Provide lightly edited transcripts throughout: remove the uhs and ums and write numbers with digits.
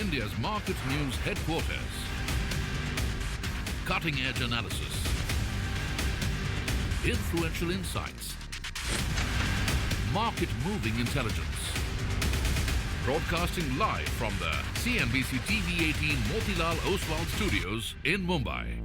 India's market news headquarters. Cutting-edge analysis. Influential insights. Market-moving intelligence. Broadcasting live from the CNBC-TV18 Motilal Oswal studios in Mumbai.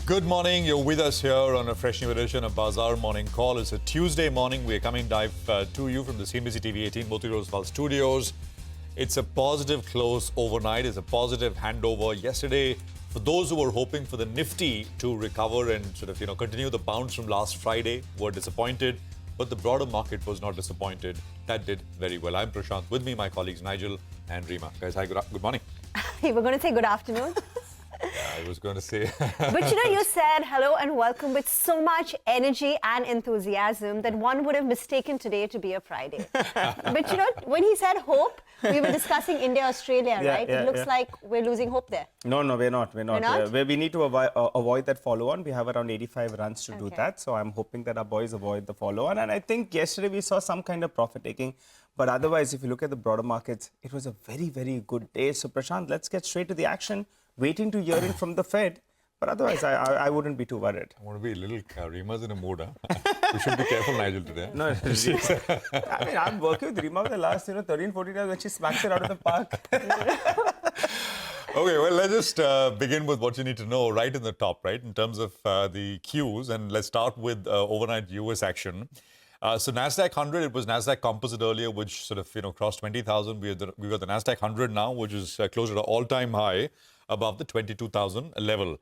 Good morning. You're with us here on a fresh new edition of Bazaar Morning Call. It's a Tuesday morning. We are coming live to you from the CNBC-TV18 Motilal Oswal studios. It's a positive close overnight. It's a positive handover yesterday. For those who were hoping for the Nifty to recover and continue the bounce from last Friday, were disappointed. But the broader market was not disappointed. That did very well. I'm Prashant. With me, my colleagues Nigel and Rima. Guys, hi. Good morning. You were going to say good afternoon. Yeah, I was going to say. But you said hello and welcome with so much energy and enthusiasm that one would have mistaken today to be a Friday. But when he said hope, we were discussing India-Australia, right? It looks like we're losing hope there. No, we're not. We're not? We need to avoid that follow-on. We have around 85 runs to do that. So I'm hoping that our boys avoid the follow-on. And I think yesterday we saw some kind of profit-taking. But otherwise, if you look at the broader markets, it was a very, very good day. So Prashant, let's get straight to the action. Waiting to hear it from the Fed. But otherwise, I wouldn't be too worried. I want to be a little Rima's in a mood, huh? We should be careful, Nigel, today. No, I mean, I'm working with Rima for the last 13, 14 years when she smacks it out of the park. Okay, well, let's just begin with what you need to know right in the top, right, in terms of the cues. And let's start with overnight US action. So NASDAQ 100, it was NASDAQ Composite earlier, which crossed 20,000. We got the NASDAQ 100 now, which is closer to all-time high, above the 22,000 level.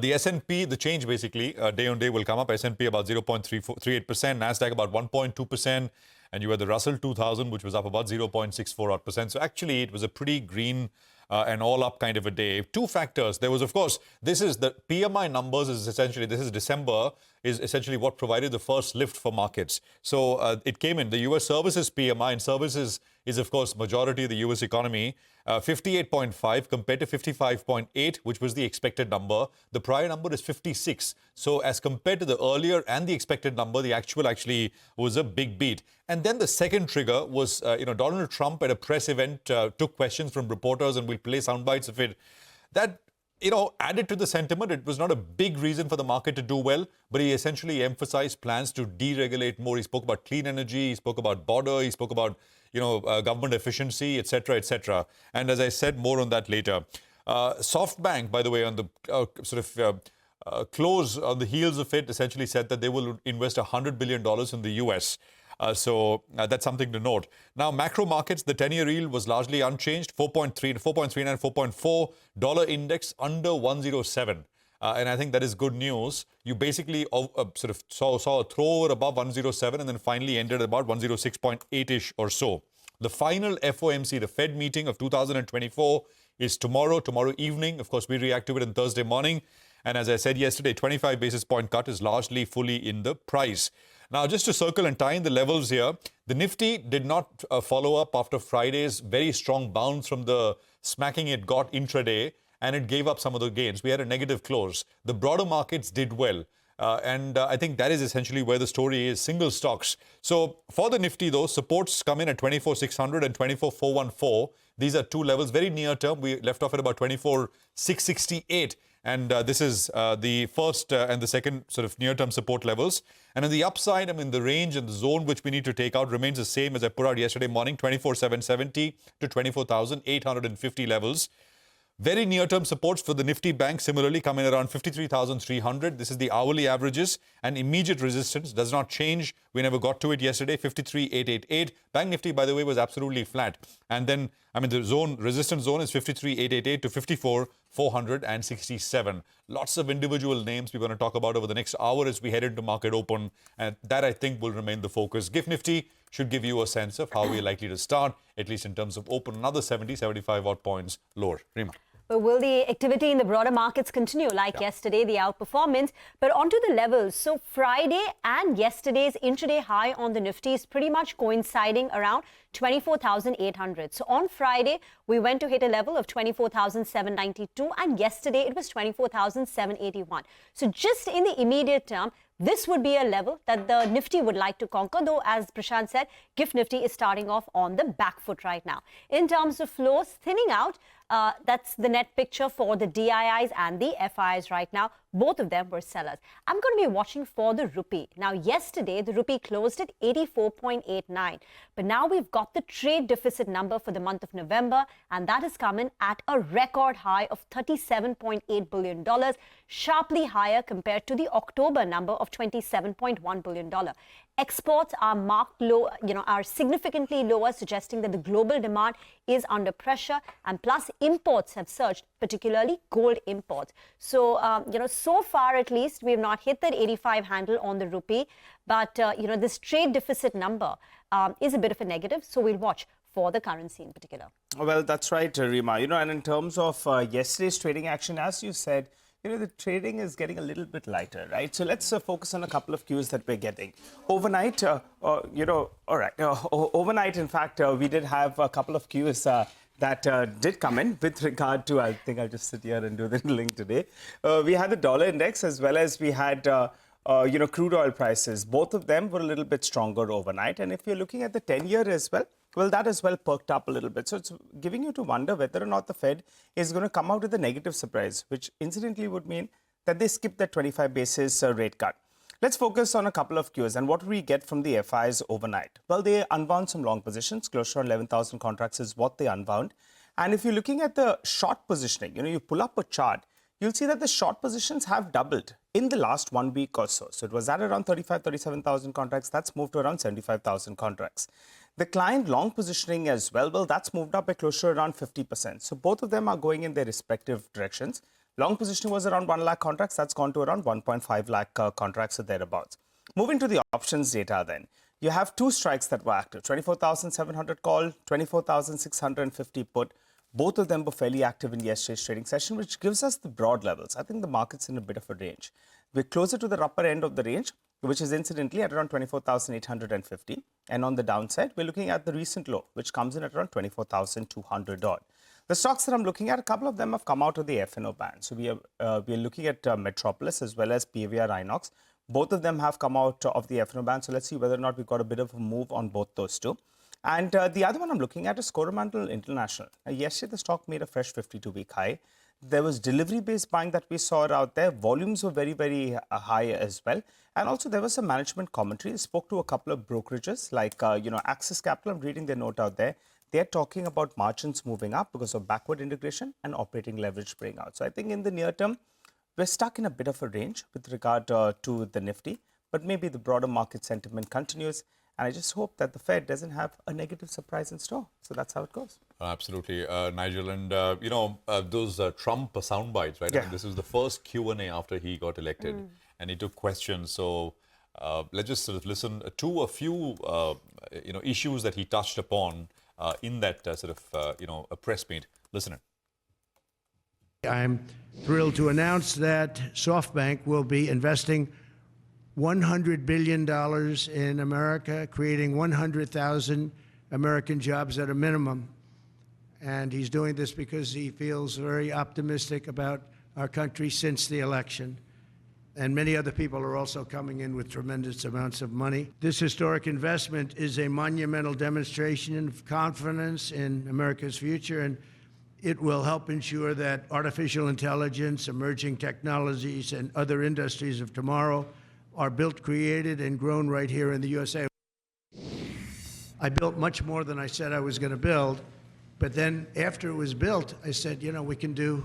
The S&P, the change basically, day on day will come up. S&P about 0.38%, NASDAQ about 1.2%, and you had the Russell 2000, which was up about 0.64%. So actually, it was a pretty green and all-up kind of a day. Two factors. There was, of course, this is the PMI numbers is essentially, this is December, is essentially what provided the first lift for markets. So it came in, the US services PMI, and services is, of course, majority of the US economy, 58.5 compared to 55.8, which was the expected number. The prior number is 56. So as compared to the earlier and the expected number, the actual actually was a big beat. And then the second trigger was, Donald Trump at a press event took questions from reporters, and we'll play sound bites of it. That added to the sentiment. It was not a big reason for the market to do well, but he essentially emphasized plans to deregulate more. He spoke about clean energy, he spoke about border, he spoke about, government efficiency, etc., etc. And as I said, more on that later. SoftBank, by the way, on the close on the heels of it, essentially said that they will invest $100 billion in the US. So that's something to note. Now, macro markets, the 10-year yield was largely unchanged, 4.39, 4.4. Dollar index under 107. And I think that is good news. You basically saw a throw over above 107 and then finally ended at about 106.8-ish or so. The final FOMC, the Fed meeting of 2024, is tomorrow evening. Of course, we react to it on Thursday morning. And as I said yesterday, 25 basis point cut is largely fully in the price. Now, just to circle and tie in the levels here, the Nifty did not follow up after Friday's very strong bounce from the smacking it got intraday, and it gave up some of the gains. We had a negative close. The broader markets did well. And I think that is essentially where the story is, single stocks. So for the Nifty, though, supports come in at 24,600 and 24,414. These are two levels, very near term. We left off at about 24,668. And this is the first and the second near-term support levels. And on the upside, the range and the zone which we need to take out remains the same as I put out yesterday morning, 24,770 to 24,850 levels. Very near-term supports for the Nifty Bank similarly come in around 53,300. This is the hourly averages, and immediate resistance does not change. We never got to it yesterday, 53,888. Bank Nifty, by the way, was absolutely flat. And then, the resistance zone is 53,888 to 54,467. Lots of individual names we're going to talk about over the next hour as we head into market open. And that, I think, will remain the focus. GIFT Nifty should give you a sense of how we're likely to start, at least in terms of open, another 70, 75 odd points lower. Rima. But will the activity in the broader markets continue like yesterday, the outperformance? But onto the levels. So Friday and yesterday's intraday high on the Nifty is pretty much coinciding around 24,800. So on Friday, we went to hit a level of 24,792 and yesterday it was 24,781. So just in the immediate term, this would be a level that the Nifty would like to conquer, though, as Prashant said, GIFT Nifty is starting off on the back foot right now. In terms of flows, thinning out, that's the net picture for the DIIs and the FIs right now. Both of them were sellers. I'm going to be watching for the rupee. Now, yesterday, the rupee closed at 84.89. But now we've got the trade deficit number for the month of November, and that has come in at a record high of $37.8 billion, sharply higher compared to the October number of $27.1 billion. Exports are marked low, are significantly lower, suggesting that the global demand is under pressure, and plus imports have surged, particularly gold imports. So, so far at least, we have not hit that 85 handle on the rupee, but, this trade deficit number is a bit of a negative, so we'll watch for the currency in particular. Well, that's right, Rima. And in terms of yesterday's trading action, as you said, the trading is getting a little bit lighter, right? So let's focus on a couple of cues that we're getting. Overnight, overnight, in fact, we did have a couple of cues that did come in with regard to, I think I'll just sit here and do the link today. We had the dollar index as well as we had, crude oil prices. Both of them were a little bit stronger overnight. And if you're looking at the 10-year as well, that as well perked up a little bit. So it's giving you to wonder whether or not the Fed is going to come out with a negative surprise, which incidentally would mean that they skip that 25 basis rate cut. Let's focus on a couple of cues. And what do we get from the FIs overnight? Well, they unwound some long positions. Close to 11,000 contracts is what they unwound. And if you're looking at the short positioning, you pull up a chart, you'll see that the short positions have doubled in the last 1 week or so. So it was at around 37,000 contracts. That's moved to around 75,000 contracts. The client long positioning as well, that's moved up by close to around 50%. So both of them are going in their respective directions. Long positioning was around 1 lakh contracts. That's gone to around 1.5 lakh contracts or thereabouts. Moving to the options data then. You have two strikes that were active. 24,700 call, 24,650 put. Both of them were fairly active in yesterday's trading session, which gives us the broad levels. I think the market's in a bit of a range. We're closer to the upper end of the range, which is incidentally at around 24,850. And on the downside, we're looking at the recent low, which comes in at around 24,200 odd. The stocks that I'm looking at, a couple of them have come out of the FNO band. So we are looking at Metropolis as well as PVR Inox. Both of them have come out of the FNO band. So let's see whether or not we've got a bit of a move on both those two. And the other one I'm looking at is Coromandel International. Yesterday, the stock made a fresh 52-week high. There was delivery-based buying that we saw out there. Volumes were very, very high as well. And also, there was some management commentary. I spoke to a couple of brokerages like, Axis Capital. I'm reading their note out there. They're talking about margins moving up because of backward integration and operating leverage playing out. So I think in the near term, we're stuck in a bit of a range with regard to the Nifty. But maybe the broader market sentiment continues. And I just hope that the Fed doesn't have a negative surprise in store. So that's how it goes. Absolutely, Nigel. And, those Trump sound bites, right? Yeah. I mean, this is the first Q&A after he got elected. And he took questions. So let's just sort of listen to a few, issues that he touched upon in that a press meet. Listen. I'm thrilled to announce that SoftBank will be investing $100 billion in America, creating 100,000 American jobs at a minimum. And he's doing this because he feels very optimistic about our country since the election. And many other people are also coming in with tremendous amounts of money. This historic investment is a monumental demonstration of confidence in America's future, and it will help ensure that artificial intelligence, emerging technologies, and other industries of tomorrow are built, created, and grown right here in the USA. I built much more than I said I was going to build, but then after it was built, I said, we can do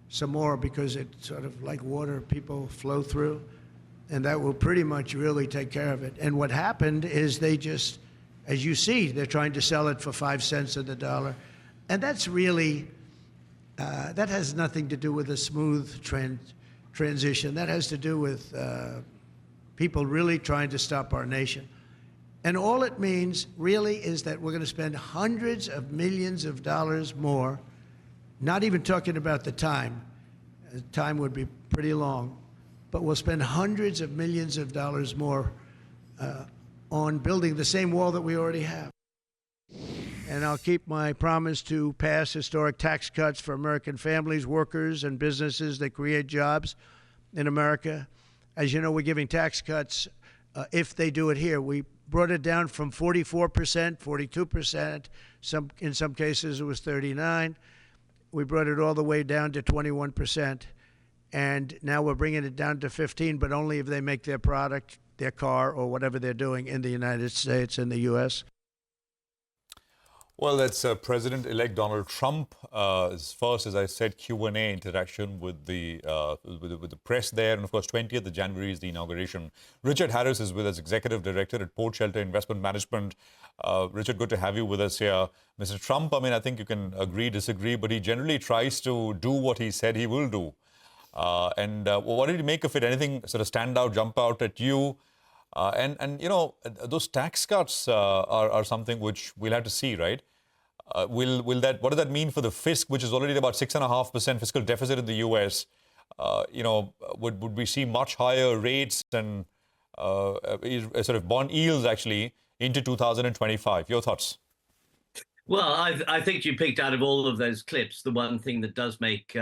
some more because it's sort of like water, people flow through, and that will pretty much really take care of it. And what happened is they just, as you see, they're trying to sell it for 5 cents on the dollar, and that's really, that has nothing to do with a smooth transition. That has to do with people really trying to stop our nation. And all it means really is that we're going to spend hundreds of millions of dollars more Not even talking about the time. The time would be pretty long. But we'll spend hundreds of millions of dollars more on building the same wall that we already have. And I'll keep my promise to pass historic tax cuts for American families, workers, and businesses that create jobs in America. As you know, we're giving tax cuts if they do it here. We brought it down from 44%, 42%. In some cases, it was 39%. We brought it all the way down to 21%. And now we're bringing it down to 15%, but only if they make their product, their car, or whatever they're doing in the United States, in the U.S. Well, that's President-elect Donald Trump's first, as I said, Q&A interaction with the press there. And, of course, 20th of January is the inauguration. Richard Harris is with us, Executive Director at Port Shelter Investment Management. Richard, good to have you with us here. Mr. Trump, I mean, I think you can agree, disagree, but he generally tries to do what he said he will do. What did you make of it? Anything sort of stand out, jump out at you? You know, those tax cuts are something which we'll have to see, right? What does that mean for the fisc, which is already about 6.5% fiscal deficit in the U.S.? You know, would we see much higher rates and sort of bond yields actually into 2025? Your thoughts? Well, I think you picked out of all of those clips the one thing that does make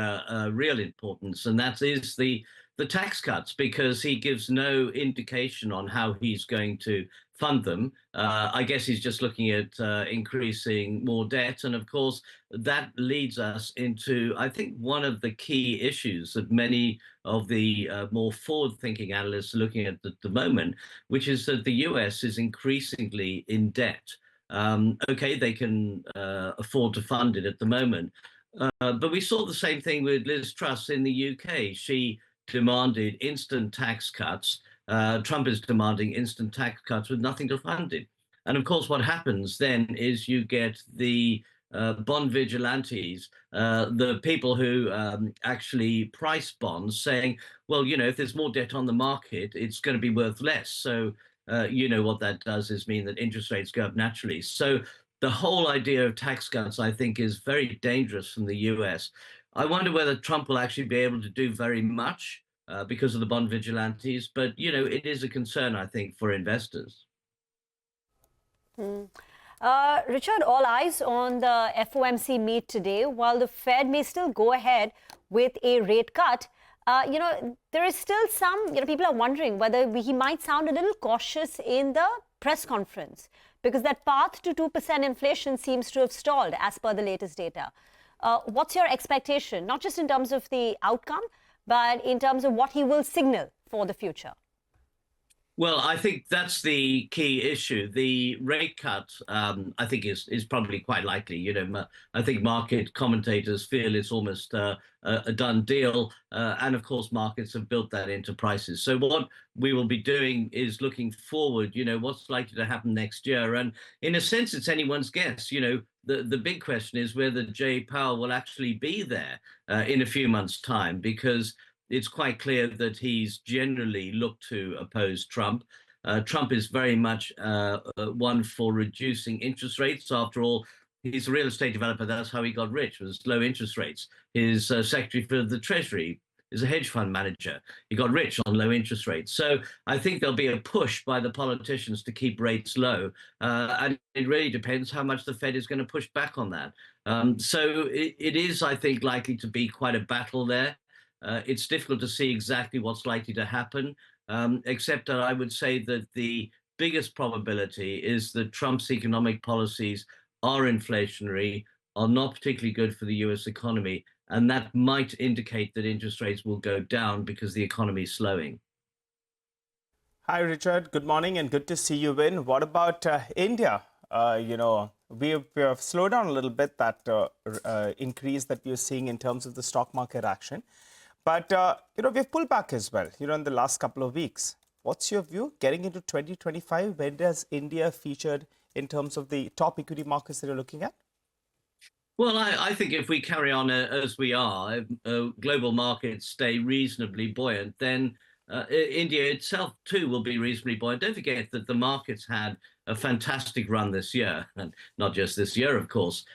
real importance, and that is the tax cuts, because he gives no indication on how he's going to fund them. I guess he's just looking at increasing more debt. And of course, that leads us into, I think, one of the key issues that many of the more forward-thinking analysts are looking at the moment, which is that the US is increasingly in debt. Okay, they can afford to fund it at the moment. But we saw the same thing with Liz Truss in the UK. She demanded instant tax cuts. Trump is demanding instant tax cuts with nothing to fund it. And of course, what happens then is you get the bond vigilantes, the people who actually price bonds, saying, well, you know, if there's more debt on the market, it's going to be worth less. So, you know, what that does is mean that interest rates go up naturally. So the whole idea of tax cuts, I think, is very dangerous from the US. I wonder whether Trump will actually be able to do very much because of the bond vigilantes. But, you know, it is a concern, I think, for investors. Richard, all eyes on the FOMC meet today. While the Fed may still go ahead with a rate cut, you know, there is still some, you know, people are wondering whether he might sound a little cautious in the press conference, because that path to 2% inflation seems to have stalled as per the latest data. What's your expectation, not just in terms of the outcome, but in terms of what he will signal for the future? Well, I think that's the key issue. The rate cut, I think, is probably quite likely. You know, I think market commentators feel it's almost a done deal. And of course, markets have built that into prices. So what we will be doing is looking forward, you know, what's likely to happen next year. And in a sense, it's anyone's guess. You know, the big question is whether Jay Powell will actually be there in a few months' time, because it's quite clear that he's generally looked to oppose Trump. Trump is very much one for reducing interest rates. After all, he's a real estate developer. That's how he got rich, was low interest rates. His secretary for the Treasury is a hedge fund manager. He got rich on low interest rates. So I think there'll be a push by the politicians to keep rates low. And it really depends how much the Fed is going to push back on that. So it is, I think, likely to be quite a battle there. It's difficult to see exactly what's likely to happen, except that I would say that the biggest probability is that Trump's economic policies are inflationary, are not particularly good for the US economy, and that might indicate that interest rates will go down because the economy is slowing. Hi, Richard. Good morning and good to see you in. What about India? You know, we have slowed down a little bit, that increase that we are seeing in terms of the stock market action. But, you know, we've pulled back as well, you know, in the last couple of weeks. What's your view getting into 2025? Where does India feature in terms of the top equity markets that you're looking at? Well, I think if we carry on as we are, global markets stay reasonably buoyant, then India itself, too, will be reasonably buoyant. Don't forget that the markets had a fantastic run this year, and not just this year, of course.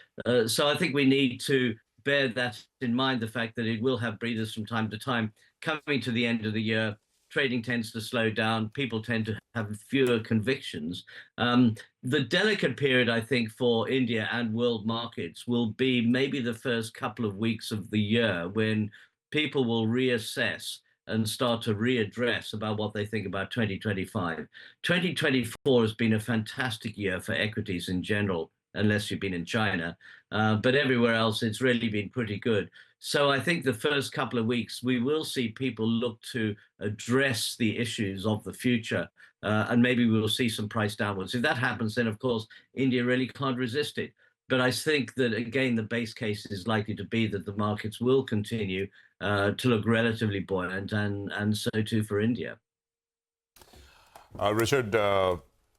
So I think we need to bear that in mind, the fact that it will have breathers from time to time. Coming to the end of the year, trading tends to slow down. People tend to have fewer convictions. The delicate period, I think, for India and world markets will be maybe the first couple of weeks of the year when people will reassess and start to readdress about what they think about 2025. 2024 has been a fantastic year for equities in general, unless you've been in China. But everywhere else, it's really been pretty good. So I think the first couple of weeks, we will see people look to address the issues of the future, and maybe we will see some price downwards. If that happens, then, of course, India really can't resist it. But I think that, again, the base case is likely to be that the markets will continue to look relatively buoyant, and so too for India. Richard,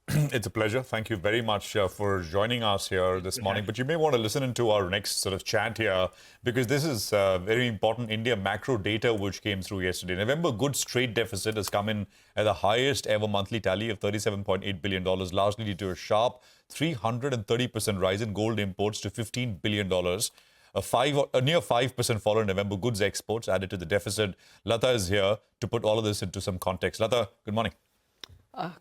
it's a pleasure. Thank you very much for joining us here this morning. But you may want to listen into our next sort of chat here, because this is very important India macro data which came through yesterday. November goods trade deficit has come in at the highest ever monthly tally of $37.8 billion, largely due to a sharp 330% rise in gold imports to $15 billion. A near 5% fall in November goods exports added to the deficit. Lata is here to put all of this into some context. Lata, good morning.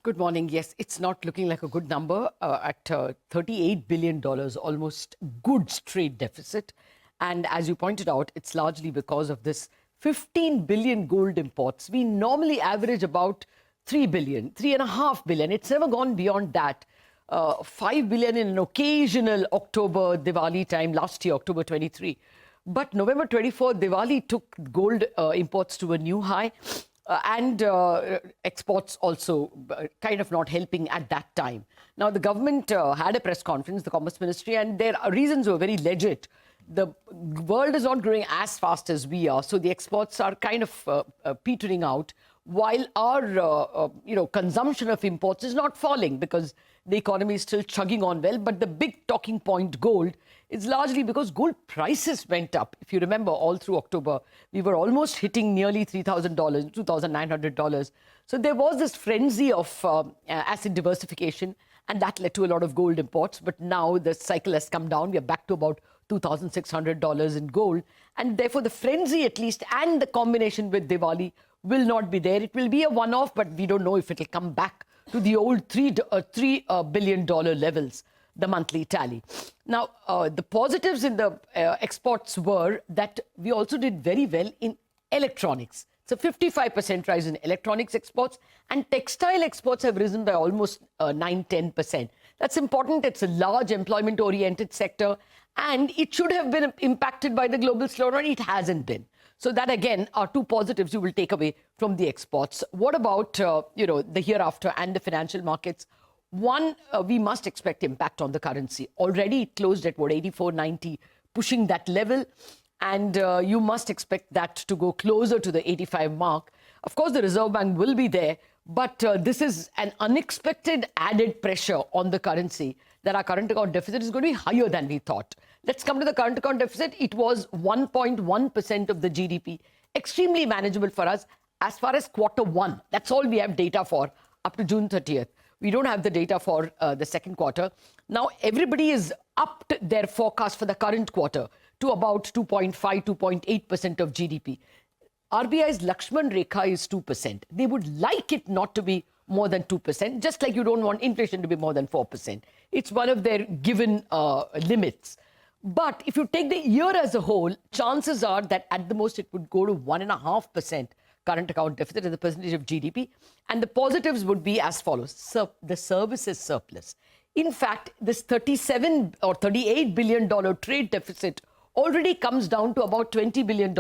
Good morning. Yes, it's not looking like a good number at $38 billion, almost goods trade deficit. And as you pointed out, it's largely because of this 15 billion gold imports. We normally average about 3 billion, 3.5 billion. It's never gone beyond that. 5 billion in an occasional October Diwali time last year, October 23. But November 24, Diwali took gold imports to a new high. And exports also kind of not helping at that time. Now, the government had a press conference, the Commerce Ministry, and their reasons were very legit. The world is not growing as fast as we are, so the exports are kind of petering out, while our consumption of imports is not falling because the economy is still chugging on well. But the big talking point, gold, is largely because gold prices went up. If you remember, all through October, we were almost hitting nearly $3,000, $2,900. So there was this frenzy of asset diversification, and that led to a lot of gold imports. But now the cycle has come down. We are back to about $2,600 in gold. And therefore, the frenzy, at least, and the combination with Diwali will not be there. It will be a one-off, but we don't know if it will come back to the old $3 billion levels, the monthly tally. Now, the positives in the exports were that we also did very well in electronics. It's a 55% rise in electronics exports, and textile exports have risen by almost 9-10%. That's important. It's a large employment-oriented sector, and it should have been impacted by the global slowdown. It hasn't been. So that, again, are two positives you will take away from the exports. What about, the hereafter and the financial markets? One, we must expect impact on the currency. Already it closed at, 84.90, pushing that level. And you must expect that to go closer to the 85 mark. Of course, the Reserve Bank will be there, but this is an unexpected added pressure on the currency that our current account deficit is going to be higher than we thought. Let's come to the current account deficit. It was 1.1% of the GDP. Extremely manageable for us as far as Q1. That's all we have data for up to June 30th. We don't have the data for the second quarter. Now, everybody has upped their forecast for the current quarter to about 2.5, 2.8% of GDP. RBI's Lakshman Rekha is 2%. They would like it not to be more than 2%, just like you don't want inflation to be more than 4%. It's one of their given limits. But if you take the year as a whole, chances are that at the most it would go to 1.5% current account deficit as a percentage of GDP. And the positives would be as follows. The services surplus. In fact, this $37 or $38 billion trade deficit already comes down to about $20 billion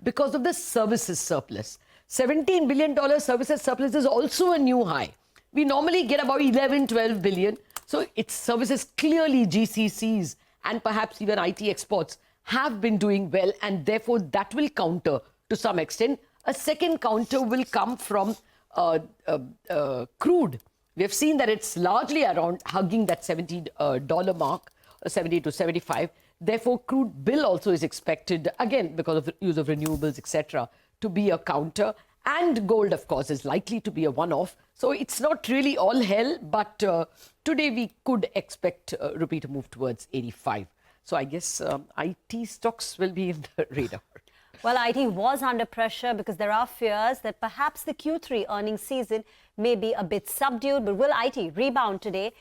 because of the services surplus. $17 billion services surplus is also a new high. We normally get about 11, 12 billion. So its services, clearly GCCs and perhaps even IT exports have been doing well, and therefore that will counter to some extent. A second counter will come from crude. We have seen that it's largely around hugging that $70 mark, 70 to 75. Therefore, crude bill also is expected, again, because of the use of renewables, etc., to be a counter. And gold, of course, is likely to be a one-off. So it's not really all hell, but today we could expect rupee to move towards 85. So I guess IT stocks will be in the radar. Well, IT was under pressure because there are fears that perhaps the Q3 earnings season may be a bit subdued. But will IT rebound today,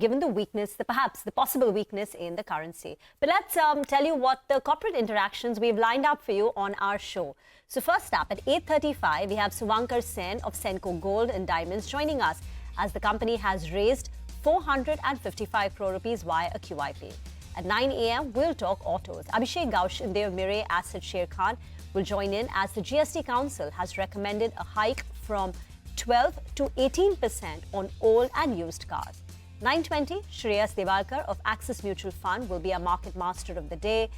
given the weakness, perhaps the possible weakness in the currency? But let's tell you what the corporate interactions we've lined up for you on our show. So first up, at 8:35, we have Suvankar Sen of Senco Gold and Diamonds joining us as the company has raised 455 crore rupees via a QIP. At 9 a.m., we'll talk autos. Abhishek Gaushinde of Mirae Asset Sher Khan will join in as the GST Council has recommended a hike from 12 to 18% on old and used cars. 9:20, Shreyas Devalkar of Axis Mutual Fund will be our market master of the day.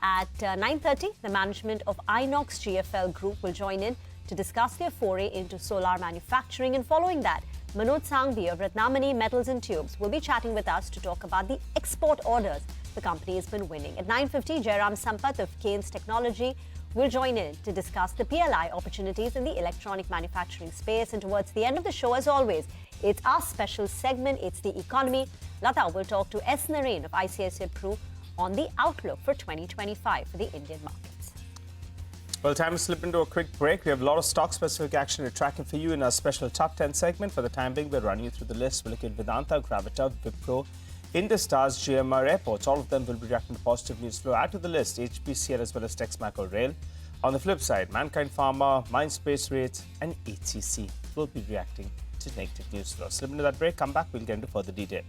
At 9:30, the management of InoxGFL Group will join in to discuss their foray into solar manufacturing. And following that, Manoj Sanghvi of Ratnamani Metals and Tubes will be chatting with us to talk about the export orders the company has been winning. At 9:50, Jairam Sampath of Keynes Technology will join in to discuss the PLI opportunities in the electronic manufacturing space. And towards the end of the show, as always, it's our special segment, It's the Economy. Lata will talk to S. Narain of ICICI Pru on the outlook for 2025 for the Indian markets. Well, time to slip into a quick break. We have a lot of stock-specific action to track for you in our special Top 10 segment. For the time being, we're running you through the list. We'll look at Vedanta, Gravita, Wipro, Industars, GMR Airports. All of them will be reacting to positive news flow. Add to the list HPCL as well as Texmaco Rail. On the flip side, Mankind Pharma, Mindspace Rates and HCC will be reacting to negative news flow. Slip into that break, come back, we'll get into further detail.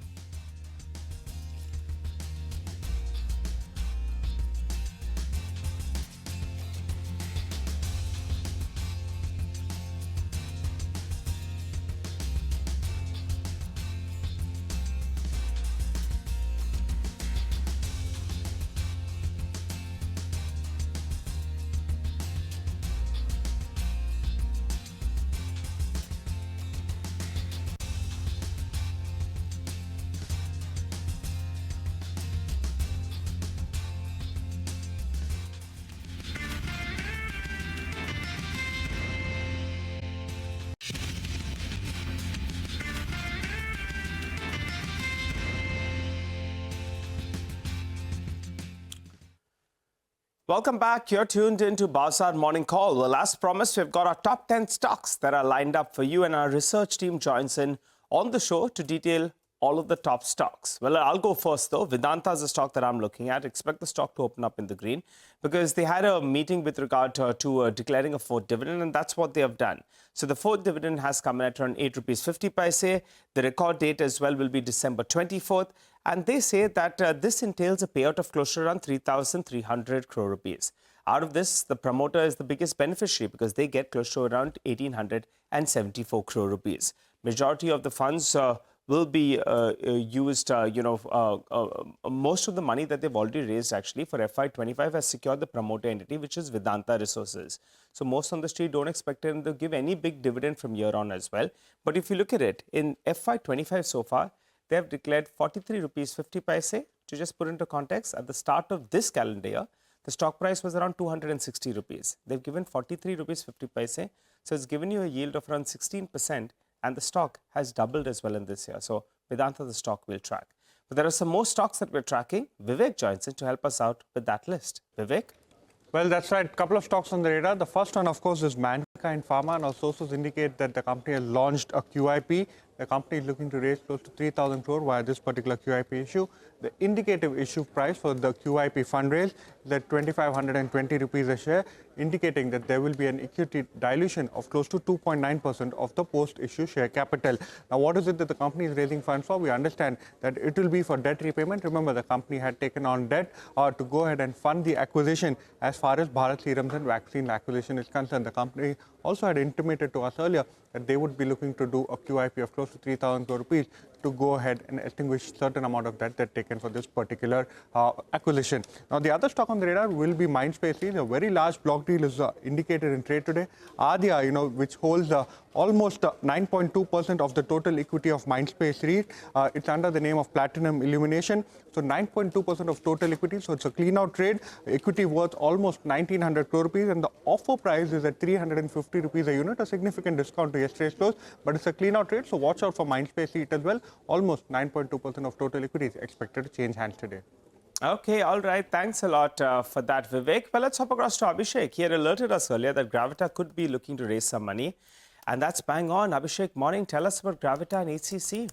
Welcome back. You're tuned into Bazaar Morning Call. Well, as promised, we've got our top 10 stocks that are lined up for you, and our research team joins in on the show to detail all of the top stocks. Well, I'll go first, though. Vedanta is a stock that I'm looking at. Expect the stock to open up in the green because they had a meeting with regard to declaring a fourth dividend, and that's what they have done. So the fourth dividend has come in at around 8 rupees 50 paise. The record date as well will be December 24th. And they say that this entails a payout of close to around 3,300 crore rupees. Out of this, the promoter is the biggest beneficiary because they get close to around 1,874 crore rupees. Majority of the funds will be used, most of the money that they've already raised actually for FY25 has secured the promoter entity, which is Vedanta Resources. So most on the street don't expect them to give any big dividend from here on as well. But if you look at it, in FY25 so far, they have declared 43 rupees 50 paise. To just put into context, at the start of this calendar year, the stock price was around 260 rupees. They've given 43 rupees 50 paise. So it's given you a yield of around 16%. And the stock has doubled as well in this year. So Vedanta, the stock will track. But there are some more stocks that we're tracking. Vivek joins in to help us out with that list. Vivek? Well, that's right. A couple of stocks on the radar. The first one, of course, is Mankind Pharma. And our sources indicate that the company has launched a QIP. The company is looking to raise close to 3,000 crore via this particular QIP issue. The indicative issue price for the QIP fundraise is at 2,520 rupees a share, indicating that there will be an equity dilution of close to 2.9% of the post-issue share capital. Now, what is it that the company is raising funds for? We understand that it will be for debt repayment. Remember, the company had taken on debt to go ahead and fund the acquisition as far as Bharat Serums and vaccine acquisition is concerned. The company also had intimated to us earlier that they would be looking to do a QIP of close to 3,000 crore rupees to go ahead and extinguish certain amount of debt that taken for this particular acquisition. Now, the other stock on the radar will be Mindspace. A very large block deal is indicated in trade today. Adia, which holds almost 9.2% of the total equity of Mindspace REIT. It's under the name of Platinum Illumination. So 9.2% of total equity. So it's a clean out trade. Equity worth almost 1,900 crore rupees. And the offer price is at 350 rupees a unit, a significant discount to yesterday's close. But it's a clean out trade. So watch out for Mindspace REIT as well. Almost 9.2% of total equity is expected to change hands today. Okay, all right. Thanks a lot for that, Vivek. Well, let's hop across to Abhishek. He had alerted us earlier that Gravita could be looking to raise some money. And that's bang on. Abhishek, morning. Tell us about Gravita and HCC.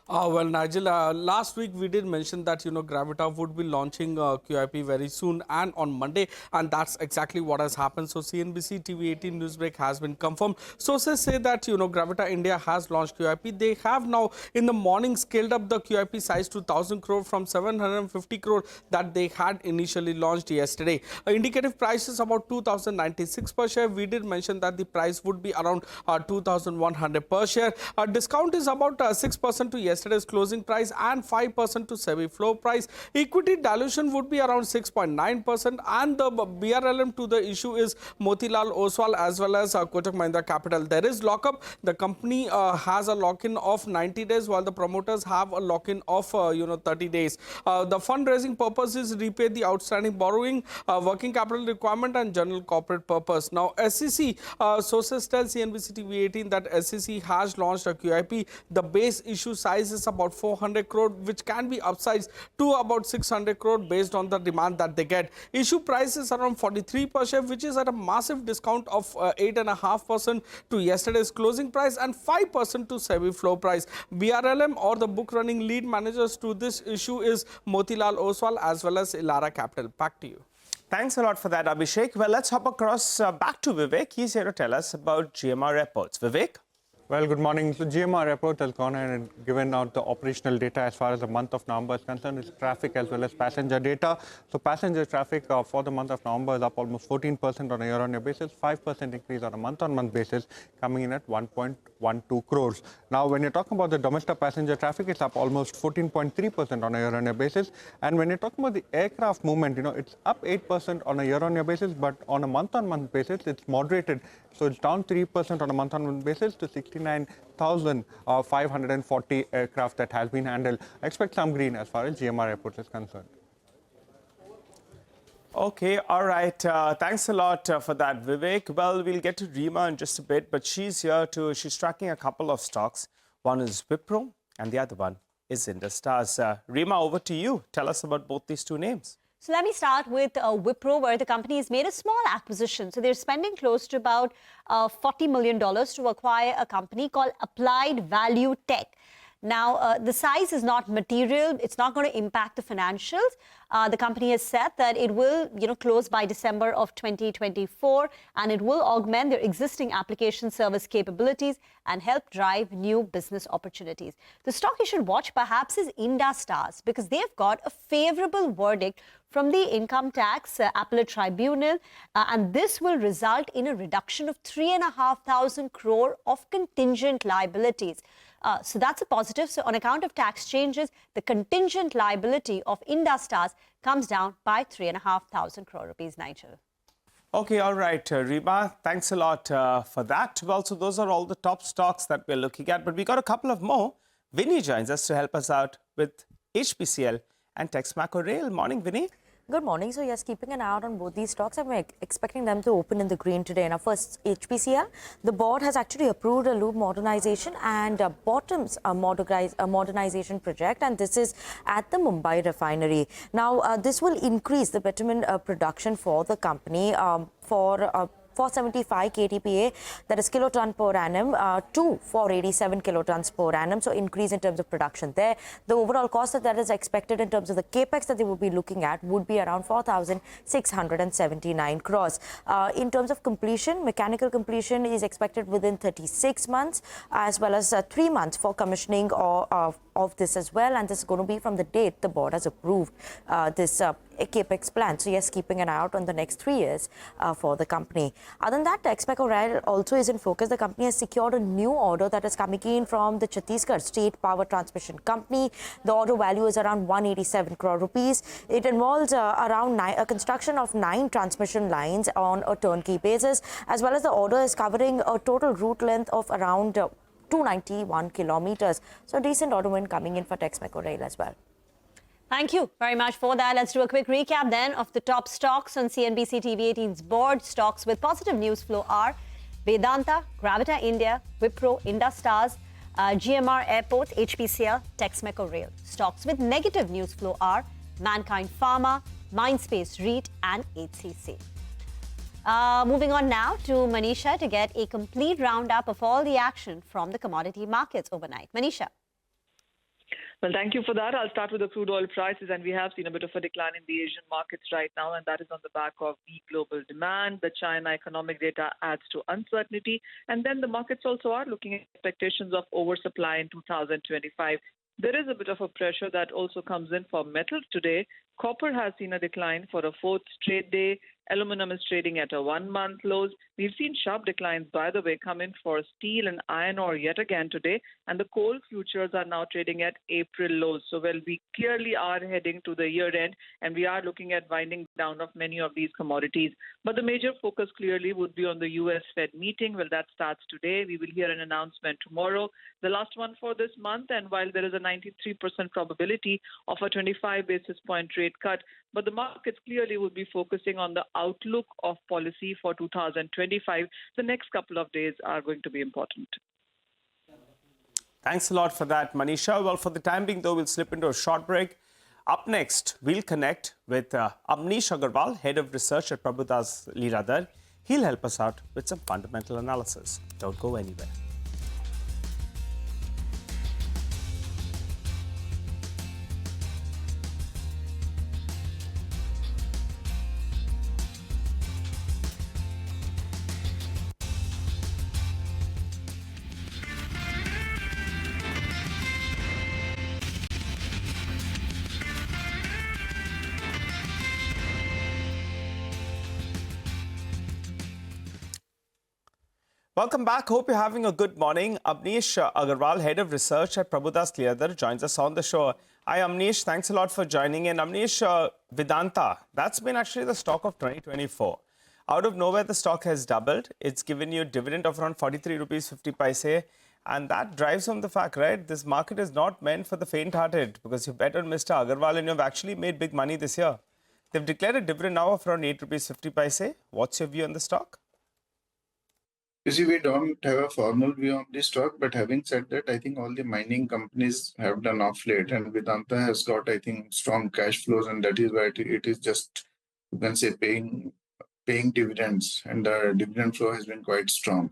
Well, Nigel, last week we did mention that, Gravita would be launching QIP very soon and on Monday, and that's exactly what has happened. So CNBC-TV18 Newsbreak has been confirmed. Sources say that, Gravita India has launched QIP. They have now in the morning scaled up the QIP size to 1,000 crore from 750 crore that they had initially launched yesterday. Indicative price is about 2,096 per share. We did mention that the price would be around 2,100 per share. Discount is about 6% to yesterday's closing price and 5% to SEBI floor price. Equity dilution would be around 6.9%, and the BRLM to the issue is Motilal Oswal as well as Kotak Mahindra Capital. There is lockup. The company has a lock-in of 90 days while the promoters have a lock-in of 30 days. The fundraising purpose is repay the outstanding borrowing, working capital requirement and general corporate purpose. Now SEC sources tell CNBC TV18 that SEC has launched a QIP. The base issue size is about 400 crore, which can be upsized to about 600 crore based on the demand that they get. Issue price is around 43 per share, which is at a massive discount of 8.5% to yesterday's closing price and 5% to SEBI floor price. BRLM or the book running lead managers to this issue is Motilal Oswal as well as Elara Capital. Back to you. Thanks a lot for that, Abhishek. Well, let's hop across back to Vivek. He's here to tell us about GMR Airports. Vivek? Well, good morning. So GMR Airport has gone ahead and given out the operational data as far as the month of November is concerned. It's traffic as well as passenger data. So passenger traffic for the month of November is up almost 14% on a year-on-year basis, 5% increase on a month-on-month basis, coming in at 1.12 crores. Now, when you're talking about the domestic passenger traffic, it's up almost 14.3% on a year-on-year basis. And when you're talking about the aircraft movement, it's up 8% on a year-on-year basis, but on a month-on-month basis, it's moderated. So it's down 3% on a month-on-month basis to 69,540 aircraft that has been handled. I expect some green as far as GMR Airports is concerned. Okay, all right. Thanks a lot for that, Vivek. Well, we'll get to Reema in just a bit, but she's here too. She's tracking a couple of stocks. One is Wipro and the other one is Indus Stars. Reema, over to you. Tell us about both these two names. So let me start with Wipro, where the company has made a small acquisition. So they're spending close to about $40 million to acquire a company called Applied Value Tech. Now, the size is not material. It's not going to impact the financials. The company has said that it will, close by December of 2024, and it will augment their existing application service capabilities and help drive new business opportunities. The stock you should watch perhaps is Indus Stars, because they've got a favorable verdict from the Income Tax Appellate Tribunal, and this will result in a reduction of 3,500 crore of contingent liabilities. So that's a positive. So on account of tax changes, the contingent liability of Indus Stars comes down by 3,500 crore rupees, Nigel. Okay, all right, Reema, thanks a lot for that. Well, so those are all the top stocks that we're looking at, but we got a couple of more. Vinny joins us to help us out with HPCL and Texmaco Rail. Morning, Vinny. Good morning. So yes, keeping an eye out on both these stocks. I'm expecting them to open in the green today. Now first, HPCL. The board has actually approved a loop modernization and bottoms modernization project, and this is at the Mumbai refinery. Now this will increase the bitumen production for the company for 475 KTPA, that is kiloton per annum, to 487 kilotons per annum. So increase in terms of production there. The overall cost that is expected in terms of the capex that they will be looking at would be around 4,679 crores. In terms of completion, mechanical completion is expected within 36 months, as well as 3 months for commissioning of this as well. And this is going to be from the date the board has approved this capex plan. So yes, keeping an eye out on the next 3 years for the company. Other than that, Texmaco Rail also is in focus. The company has secured a new order that is coming in from the Chhattisgarh State Power Transmission Company. The order value is around 187 crore rupees. It involves around a construction of 9 transmission lines on a turnkey basis, as well as the order is covering a total route length of around 291 kilometers. So decent order win coming in for Texmaco Rail as well. Thank you very much for that. Let's do a quick recap then of the top stocks on CNBC TV18's board. Stocks with positive news flow are Vedanta, Gravita India, Wipro, Indus Stars, GMR Airports, HPCL, Texmaco Rail. Stocks with negative news flow are Mankind Pharma, Mindspace REIT and HCC. Moving on now to Manisha to get a complete roundup of all the action from the commodity markets overnight. Manisha. Well, thank you for that. I'll start with the crude oil prices, and we have seen a bit of a decline in the Asian markets right now, and that is on the back of weak global demand. The China economic data adds to uncertainty, and then the markets also are looking at expectations of oversupply in 2025. There is a bit of a pressure that also comes in for metals today. Copper has seen a decline for a fourth straight day. Aluminum is trading at a one-month lows. We've seen sharp declines, by the way, come in for steel and iron ore yet again today. And the coal futures are now trading at April lows. So, well, we clearly are heading to the year end, and we are looking at winding down of many of these commodities. But the major focus clearly would be on the U.S. Fed meeting. Well, that starts today. We will hear an announcement tomorrow, the last one for this month. And while there is a 93% probability of a 25 basis point rate cut, but the markets clearly would be focusing on the outlook of policy for 2025. The next couple of days are going to be important. Thanks a lot for that, Manisha. Well, for the time being, though, we'll slip into a short break. Up next, we'll connect with Amnish Agarwal, Head of Research at Prabhudas Lilladher. He'll help us out with some fundamental analysis. Don't go anywhere. Welcome back. Hope you're having a good morning. Amnish Agarwal, Head of Research at Prabhudas Lilladher, joins us on the show. Hi, Amnish. Thanks a lot for joining in. Amnish, Vedanta, that's been actually the stock of 2024. Out of nowhere, the stock has doubled. It's given you a dividend of around 43 rupees 50 paise. And that drives home the fact, right? This market is not meant for the faint-hearted, because you bet on Mr. Agarwal and you've actually made big money this year. They've declared a dividend now of around 8 rupees 50 paise. What's your view on the stock? You see, we don't have a formal view on this stock, but having said that, I think all the mining companies have done off late, and Vedanta has got, I think, strong cash flows, and that is why it is just, you can say, paying dividends, and the dividend flow has been quite strong.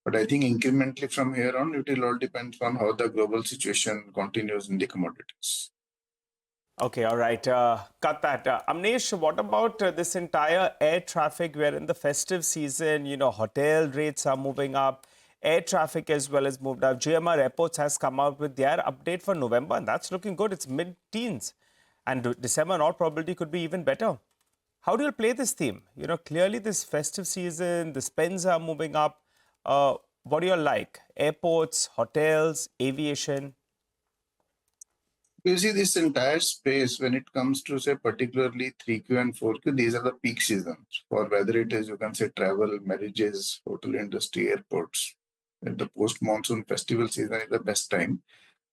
But I think incrementally from here on, it will all depend on how the global situation continues in the commodities. Okay, all right. Cut that. Amnish, what about this entire air traffic? We're in the festive season. You know, hotel rates are moving up. Air traffic as well as moved up. GMR Airports has come out with their update for November, and that's looking good. It's mid-teens. And December, in all probability, could be even better. How do you play this theme? You know, clearly this festive season, the spends are moving up. What do you like? Airports, hotels, aviation? You see, this entire space, when it comes to, say, particularly 3Q and 4Q, these are the peak seasons for whether it is, you can say, travel, marriages, hotel industry, airports. And the post-monsoon festival season is the best time.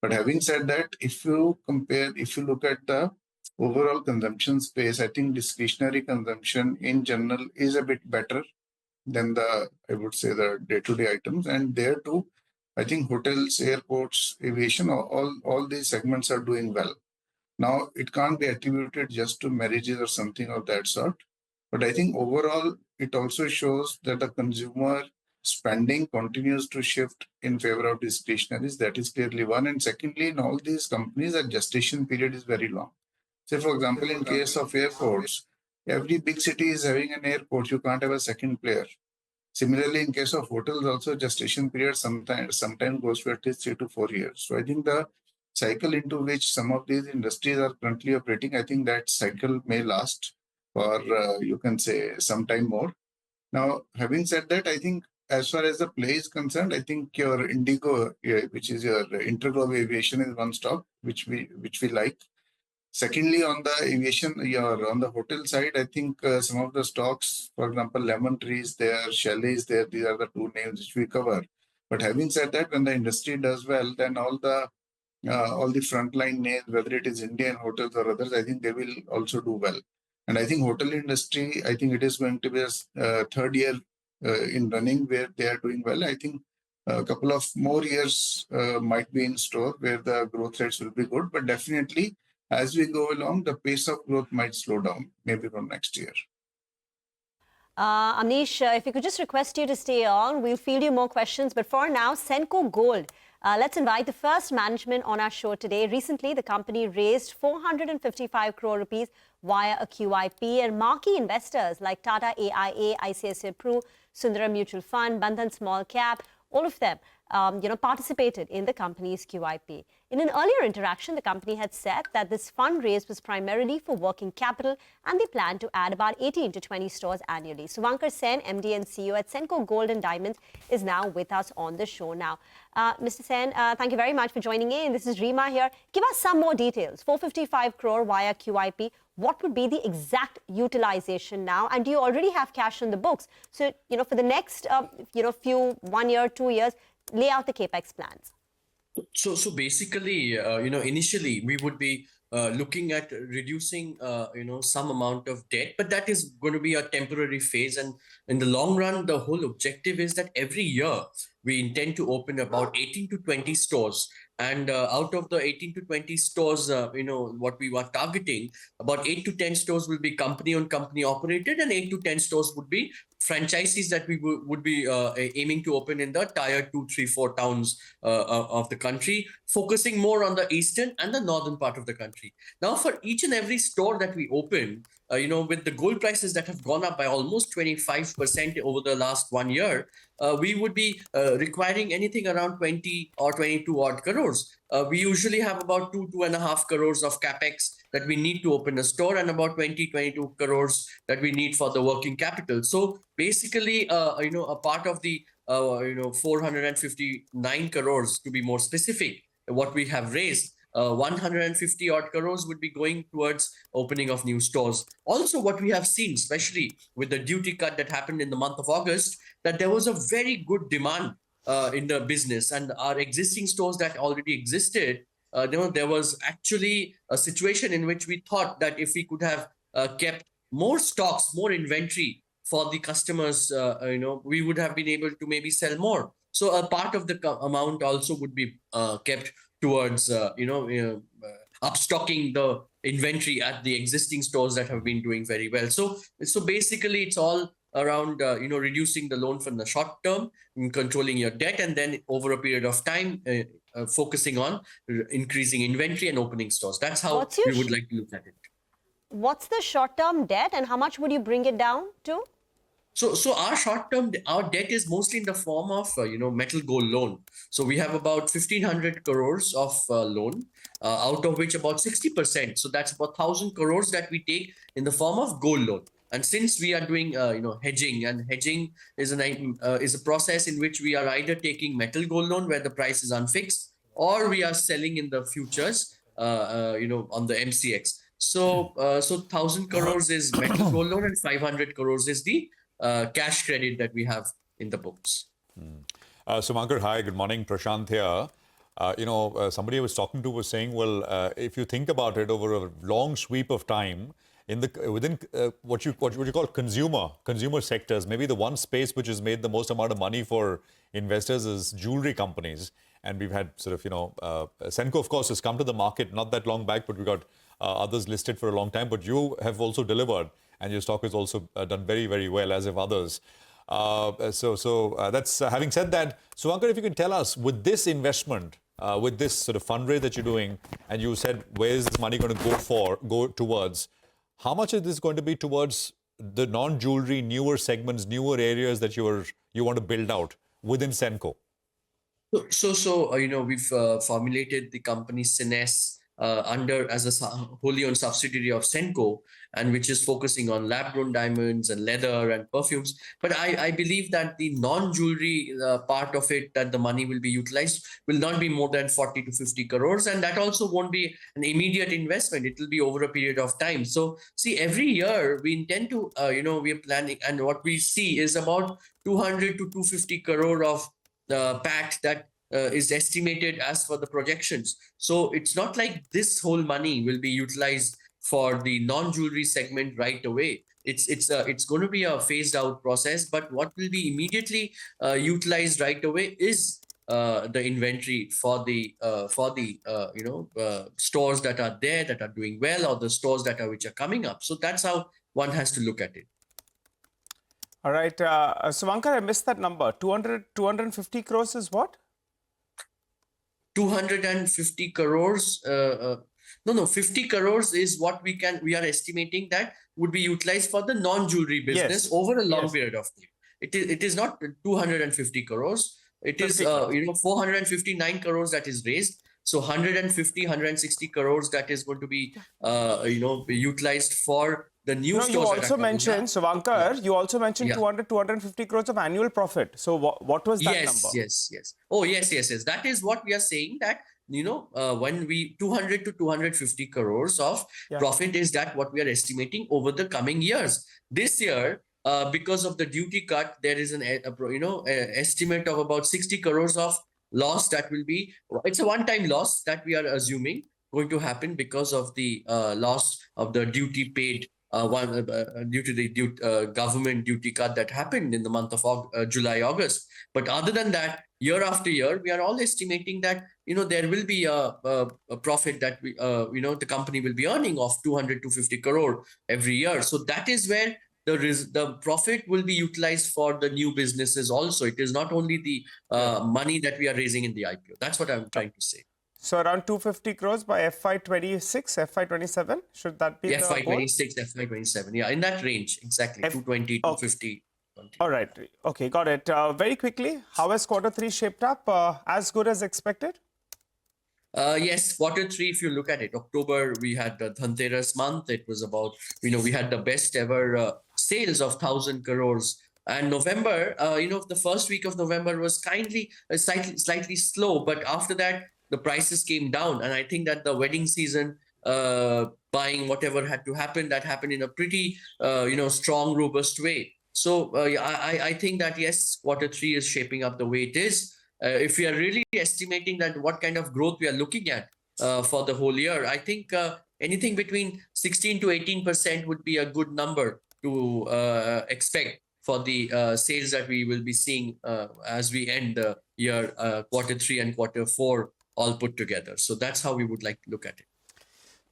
But having said that, if you look at the overall consumption space, I think discretionary consumption in general is a bit better than I would say, the day-to-day items. And there too, I think hotels, airports, aviation, all these segments are doing well. Now, it can't be attributed just to marriages or something of that sort. But I think overall, it also shows that the consumer spending continues to shift in favor of discretionaries. That is clearly one. And secondly, in all these companies, the gestation period is very long. Say, for example, in case of airports, every big city is having an airport. You can't have a second player. Similarly, in case of hotels, also gestation period sometimes goes to at least 3 to 4 years. So I think the cycle into which some of these industries are currently operating, I think that cycle may last for, you can say, some time more. Now, having said that, I think as far as the play is concerned, I think your Indigo, which is your Interglobe Aviation, is one stock which we like. Secondly, on the aviation, on the hotel side, I think some of the stocks, for example, Lemon Tree is there, Chalet is there. These are the two names which we cover. But having said that, when the industry does well, then all the frontline names, whether it is Indian hotels or others, I think they will also do well. And I think hotel industry, I think it is going to be a third year in running where they are doing well. I think a couple of more years might be in store where the growth rates will be good. But definitely, As we go along, the pace of growth might slow down, maybe from next year. Amnish, if we could just request you to stay on, we'll field you more questions. But for now, Senco Gold. Let's invite the first management on our show today. Recently, the company raised 455 crore rupees via a QIP, and marquee investors like Tata AIA, ICICI Pru, Sundaram Mutual Fund, Bandhan Small Cap, all of them participated in the company's QIP. In an earlier interaction, the company had said that this fundraise was primarily for working capital, and they plan to add about 18 to 20 stores annually. Suvankar Sen, MD and CEO at Senco Gold and Diamonds, is now with us on the show now. Mr. Sen, thank you very much for joining in. This is Rima here. Give us some more details. 455 crore via QIP. What would be the exact utilization now? And do you already have cash on the books? So, for the next, few 1 year, 2 years, lay out the capex plans. So basically, initially we would be looking at reducing, some amount of debt, but that is going to be a temporary phase. And in the long run, the whole objective is that every year we intend to open about 18 to 20 stores. And out of the 18 to 20 stores, what we were targeting, about 8 to 10 stores will be company-owned, company-operated, and 8 to 10 stores would be franchisees that we would be aiming to open in the tier 2, 3, 4 towns of the country, focusing more on the eastern and the northern part of the country. Now, for each and every store that we open, with the gold prices that have gone up by almost 25% over the last 1 year, we would be requiring anything around 20 or 22 odd crores. We usually have about 2.5 crores of capex that we need to open a store, and about 22 crores that we need for the working capital. So basically, a part of the 459 crores, to be more specific, what we have raised, 150 odd crores would be going towards opening of new stores. Also, what we have seen, especially with the duty cut that happened in the month of August, that there was a very good demand in the business, and our existing stores that already existed, there was actually a situation in which we thought that if we could have kept more stocks, more inventory for the customers, we would have been able to maybe sell more. So a part of the amount also would be kept towards, upstocking the inventory at the existing stores that have been doing very well. So basically, it's all around, reducing the loan from the short term, controlling your debt, and then over a period of time, focusing on increasing inventory and opening stores. That's how we would like to look at it. What's the short-term debt, and how much would you bring it down to? So our debt is mostly in the form of, metal gold loan. So we have about 1,500 crores of loan, out of which about 60%. So that's about 1,000 crores that we take in the form of gold loan. And since we are doing, hedging, and hedging is a process in which we are either taking metal gold loan where the price is unfixed, or we are selling in the futures, on the MCX. So 1,000 crores is metal gold loan, and 500 crores is the cash credit that we have in the books. Suvankar, hi, good morning. Prashant here. Somebody I was talking to was saying, well, if you think about it over a long sweep of time, within what you call consumer sectors, maybe the one space which has made the most amount of money for investors is jewelry companies. And we've had Senco, of course, has come to the market not that long back, but we got others listed for a long time. But you have also delivered, and your stock has also done very, very well, as have others. That's having said that, Suvankar, if you can tell us, with this investment, with this sort of fundraise that you're doing, and you said, where is this money going to go towards? How much is this going to be towards the non-jewelry, newer segments, newer areas that you want to build out within Senco? We've formulated the company Sensex as a wholly owned subsidiary of Senco, and which is focusing on lab-grown diamonds and leather and perfumes. But I believe that the non-jewelry part of it, that the money will be utilized, will not be more than 40 to 50 crores. And that also won't be an immediate investment. It will be over a period of time. So see, every year we intend to, we are planning, and what we see is about 200 to 250 crore of PAT that is estimated as per the projections. So it's not like this whole money will be utilized for the non-jewelry segment right away. It's going to be a phased out process, but what will be immediately utilized right away is the inventory for the stores that are there that are doing well, or the stores which are coming up. So that's how one has to look at it. All right, Suvankar, I missed that number. 250 crores is what? 250 crores. No, 50 crores is what we are estimating that would be utilized for the non-jewelry business over a long period of time. It is not 250 crores. It is 459 crores that is raised. So 160 crores that is going to be utilized for the new stores. You also mentioned, Suvankar, you also mentioned 250 crores of annual profit. So what was that number? Yes. Oh, yes. That is what we are saying, that when we 200 to 250 crores of profit is that what we are estimating over the coming years. This year, because of the duty cut, there is an estimate of about 60 crores of loss that will be. It's a one-time loss that we are assuming going to happen because of the loss of the duty paid due to the government duty cut that happened in the month of July, August. But other than that, year after year, we are all estimating that there will be a profit that the company will be earning of 200 to 50 crore every year. So that is where the profit will be utilized for the new businesses also. It is not only the money that we are raising in the IPO. That's what I'm trying to say. So around 250 crores by FY26, FY27, should that be FY26, FY27? Yeah, in that range, exactly. 220, 250. All right. Okay, got it. Very quickly, how has Q3 shaped up? As good as expected? Yes, Q3, if you look at it, October, we had the Dhanteras month. It was about, we had the best ever sales of 1,000 crores. And November, the first week of November was slightly slow. But after that, the prices came down. And I think that the wedding season, buying whatever had to happen, that happened in a pretty, strong, robust way. So I think that, yes, Q3 is shaping up the way it is. If we are really estimating that what kind of growth we are looking at for the whole year, I think anything between 16 to 18% would be a good number to expect for the sales that we will be seeing as we end the year, Q3 and Q4 all put together. So that's how we would like to look at it.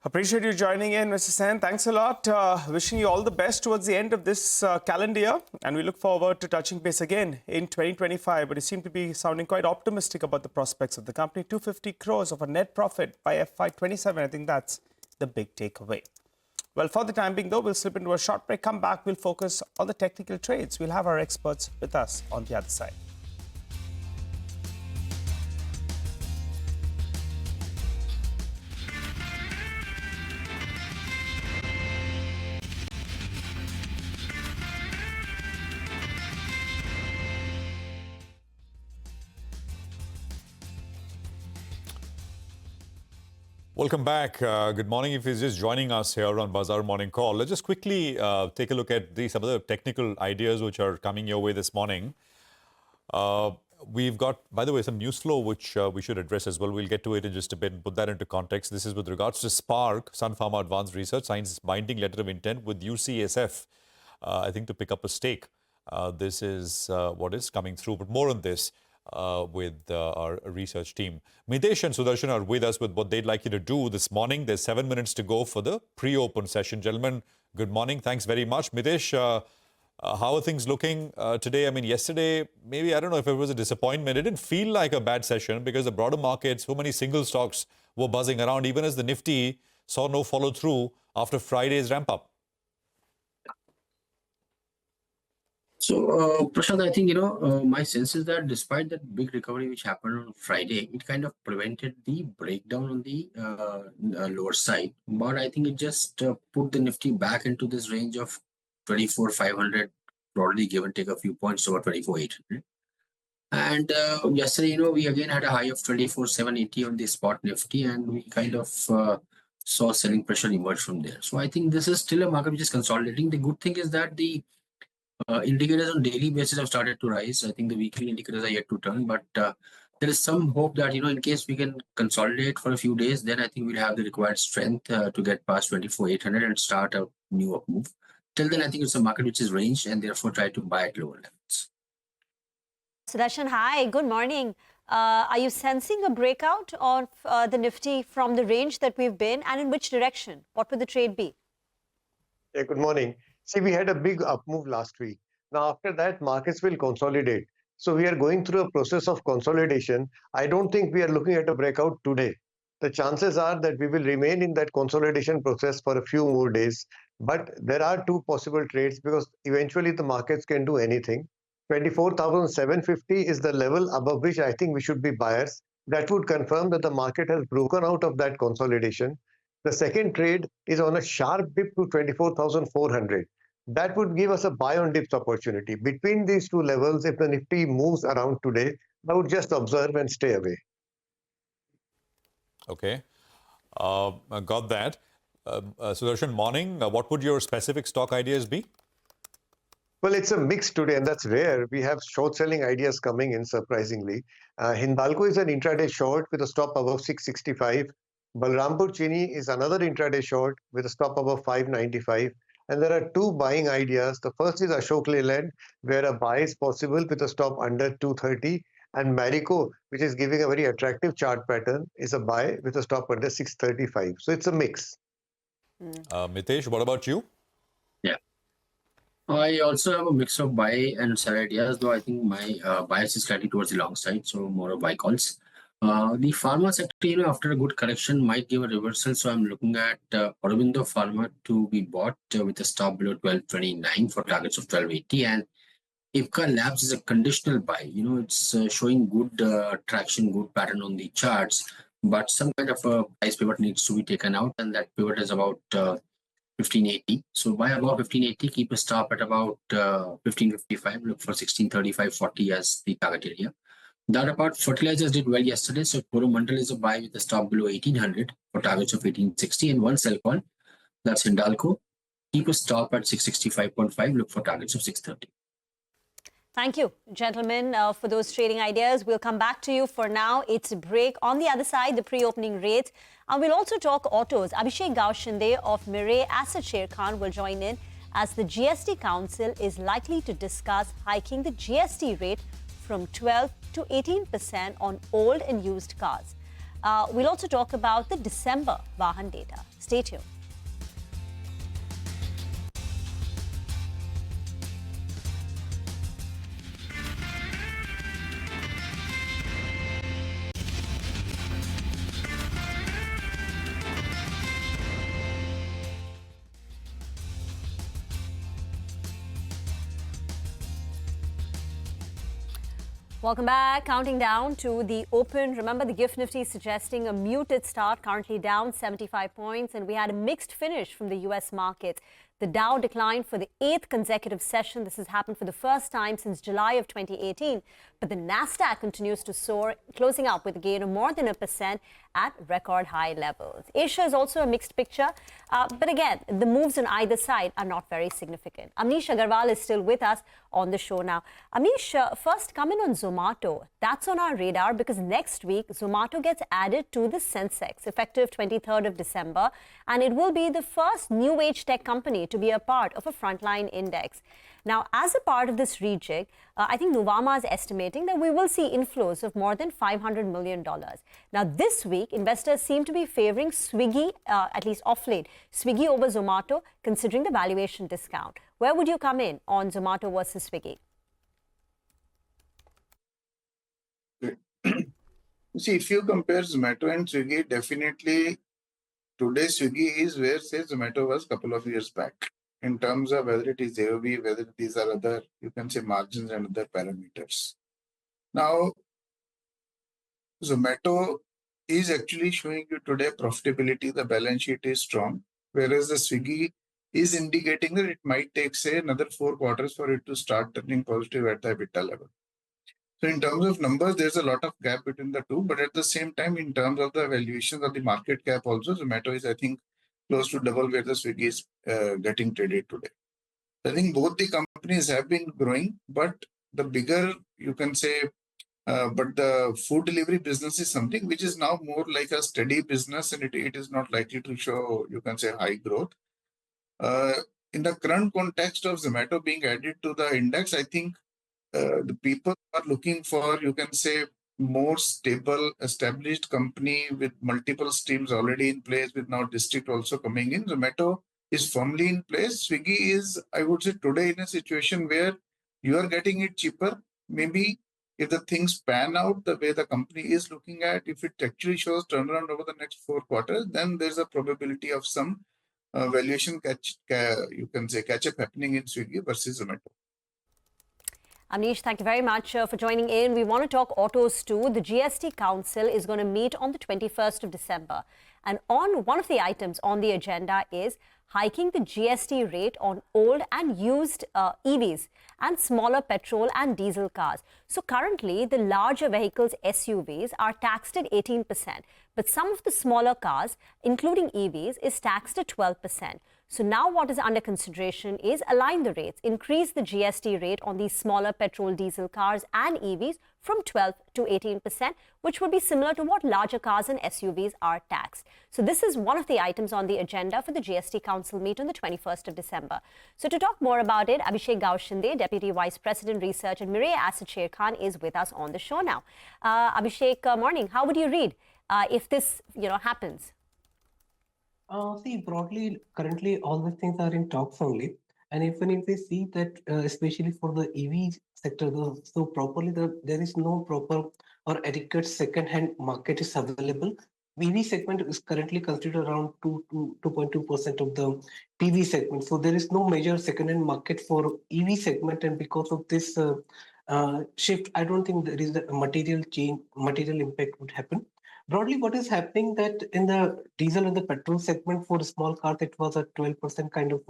Appreciate you joining in, Mr. Sen. Thanks a lot. Wishing you all the best towards the end of this calendar year. And we look forward to touching base again in 2025. But you seem to be sounding quite optimistic about the prospects of the company. 250 crores of a net profit by FY27. I think that's the big takeaway. Well, for the time being, though, we'll slip into a short break. Come back. We'll focus on the technical trades. We'll have our experts with us on the other side. Welcome back. Good morning. If you're just joining us here on Bazaar Morning Call, let's just quickly take a look at some of the technical ideas which are coming your way this morning. We've got, by the way, some news flow which we should address as well. We'll get to it in just a bit and put that into context. This is with regards to Spark. Sun Pharma Advanced Research signs binding letter of intent with UCSF, I think, to pick up a stake. This is what is coming through. But more on this with our research team. Mitesh and Sudarshan are with us with what they'd like you to do this morning. There's 7 minutes to go for the pre-open session. Gentlemen, good morning. Thanks very much. Mitesh, how are things looking today? I mean, yesterday, maybe, I don't know if it was a disappointment. It didn't feel like a bad session because the broader markets, so many single stocks were buzzing around, even as the Nifty saw no follow-through after Friday's ramp-up. So, Prashant, I think, my sense is that despite that big recovery which happened on Friday, it kind of prevented the breakdown on the lower side. But I think it just put the Nifty back into this range of 24,500, broadly give and take a few points over 24,800. And yesterday, we again had a high of 24,780 on the spot Nifty, and we kind of saw selling pressure emerge from there. So I think this is still a market which is consolidating. The good thing is that the indicators on daily basis have started to rise. I think the weekly indicators are yet to turn, but there is some hope that, in case we can consolidate for a few days, then I think we'll have the required strength to get past 24,800 and start a new up move. Till then, I think it's a market which is ranged and therefore try to buy at lower levels. Sudarshan, hi, good morning. Are you sensing a breakout of the Nifty from the range that we've been, and in which direction? What would the trade be? Yeah, good morning. See, we had a big up move last week. Now, after that, markets will consolidate. So we are going through a process of consolidation. I don't think we are looking at a breakout today. The chances are that we will remain in that consolidation process for a few more days. But there are two possible trades because eventually the markets can do anything. 24,750 is the level above which I think we should be buyers. That would confirm that the market has broken out of that consolidation. The second trade is on a sharp dip to 24,400. That would give us a buy on dips opportunity. Between these two levels, if the Nifty moves around today, I would just observe and stay away. Okay. Got that. Sudarshan, morning. What would your specific stock ideas be? Well, it's a mix today, and that's rare. We have short selling ideas coming in, surprisingly. Hindalco is an intraday short with a stop above 665. Balrampur Chini is another intraday short with a stop above 595. And there are two buying ideas. The first is Ashok Leyland, where a buy is possible with a stop under 230. And Marico, which is giving a very attractive chart pattern, is a buy with a stop under 635. So it's a mix. Mitesh, what about you? Yeah. I also have a mix of buy and sell ideas, though I think my bias is slightly towards the long side, so more of buy calls. The pharma sector, after a good correction, might give a reversal. So I'm looking at Aurobindo Pharma to be bought with a stop below 1229 for targets of 1280. And Ipca Labs is a conditional buy. It's showing good traction, good pattern on the charts, but some kind of a price pivot needs to be taken out, and that pivot is about 1580. So buy above 1580, keep a stop at about 1555. Look for 1635.40 as the target area. That apart, fertilizers did well yesterday. So Coromandel is a buy with a stop below 1800 for targets of 1860, and one sell call. That's Hindalco. Keep a stop at 665.5. Look for targets of 630. Thank you, gentlemen, for those trading ideas. We'll come back to you. For now, it's a break. On the other side, the pre-opening rates. And we'll also talk autos. Abhishek Gaushinde of Mirae Asset Share Khan will join in as the GST Council is likely to discuss hiking the GST rate from 12 to 18% on old and used cars. We'll also talk about the December Vahan data. Stay tuned. Welcome back. Counting down to the open. Remember, the GIFT Nifty is suggesting a muted start, currently down 75 points, and we had a mixed finish from the US markets. The Dow declined for the 8th consecutive session. This has happened for the first time since July of 2018. But the Nasdaq continues to soar, closing out with a gain of more than 1% at record high levels. Asia is also a mixed picture. But again, the moves on either side are not very significant. Amnish Agarwal is still with us on the show now. Amnish, first come in on Zomato. That's on our radar because next week, Zomato gets added to the sensex, effective 23rd of December. And it will be the first new age tech company to be a part of a frontline index. Now, as a part of this rejig, I think Nuvama is estimating that we will see inflows of more than $500 million. Now, this week, investors seem to be favoring Swiggy, at least off late, Swiggy over Zomato, considering the valuation discount. Where would you come in on Zomato versus Swiggy? See, if you compare Zomato and Swiggy, definitely today Swiggy is where, say, Zomato was a couple of years back in terms of whether it is AOV, whether these are other, you can say, margins and other parameters. Now, Zomato is actually showing you today profitability, the balance sheet is strong, whereas the Swiggy is indicating that it might take, say, another 4 quarters for it to start turning positive at the EBITDA level. So in terms of numbers, there's a lot of gap between the two, but at the same time, in terms of the valuations of the market cap also, Zomato is, I think, close to double where the Swiggy is getting traded today. I think both the companies have been growing, but the bigger, you can say, but the food delivery business is something which is now more like a steady business, and it is not likely to show, you can say, high growth. In the current context of Zomato being added to the index, I think the people are looking for, you can say, more stable, established company with multiple streams already in place, with now district also coming in. Zomato is firmly in place. Swiggy is, I would say, today in a situation where you are getting it cheaper. Maybe if the things pan out the way the company is looking at, if it actually shows turnaround over the next 4 quarters, then there's a probability of some valuation you can say catch up happening in Swiggy versus Zomato. Amnish, thank you very much for joining in. We want to talk autos too. The GST Council is going to meet on the 21st of December. And on one of the items on the agenda is hiking the GST rate on old and used EVs and smaller petrol and diesel cars. So currently, the larger vehicles, SUVs, are taxed at 18%. But some of the smaller cars, including EVs, is taxed at 12%. So now what is under consideration is align the rates, increase the GST rate on these smaller petrol, diesel cars and EVs from 12 to 18%, which would be similar to what larger cars and SUVs are taxed. So this is one of the items on the agenda for the GST Council meet on the 21st of December. So to talk more about it, Abhishek Gaushinde, Deputy Vice President Research and Mirai Asset Share Khan is with us on the show now. Abhishek, morning. How would you read if this happens? See, broadly, currently all these things are in talks only. And even if we see that, especially for the EV sector, so properly there is no proper or adequate second-hand market is available. EV segment is currently considered around 2.2% of the PV segment. So there is no major second-hand market for EV segment, and because of this shift, I don't think there is a material impact would happen. Broadly, what is happening that in the diesel and the petrol segment for small cars, it was a 12% kind of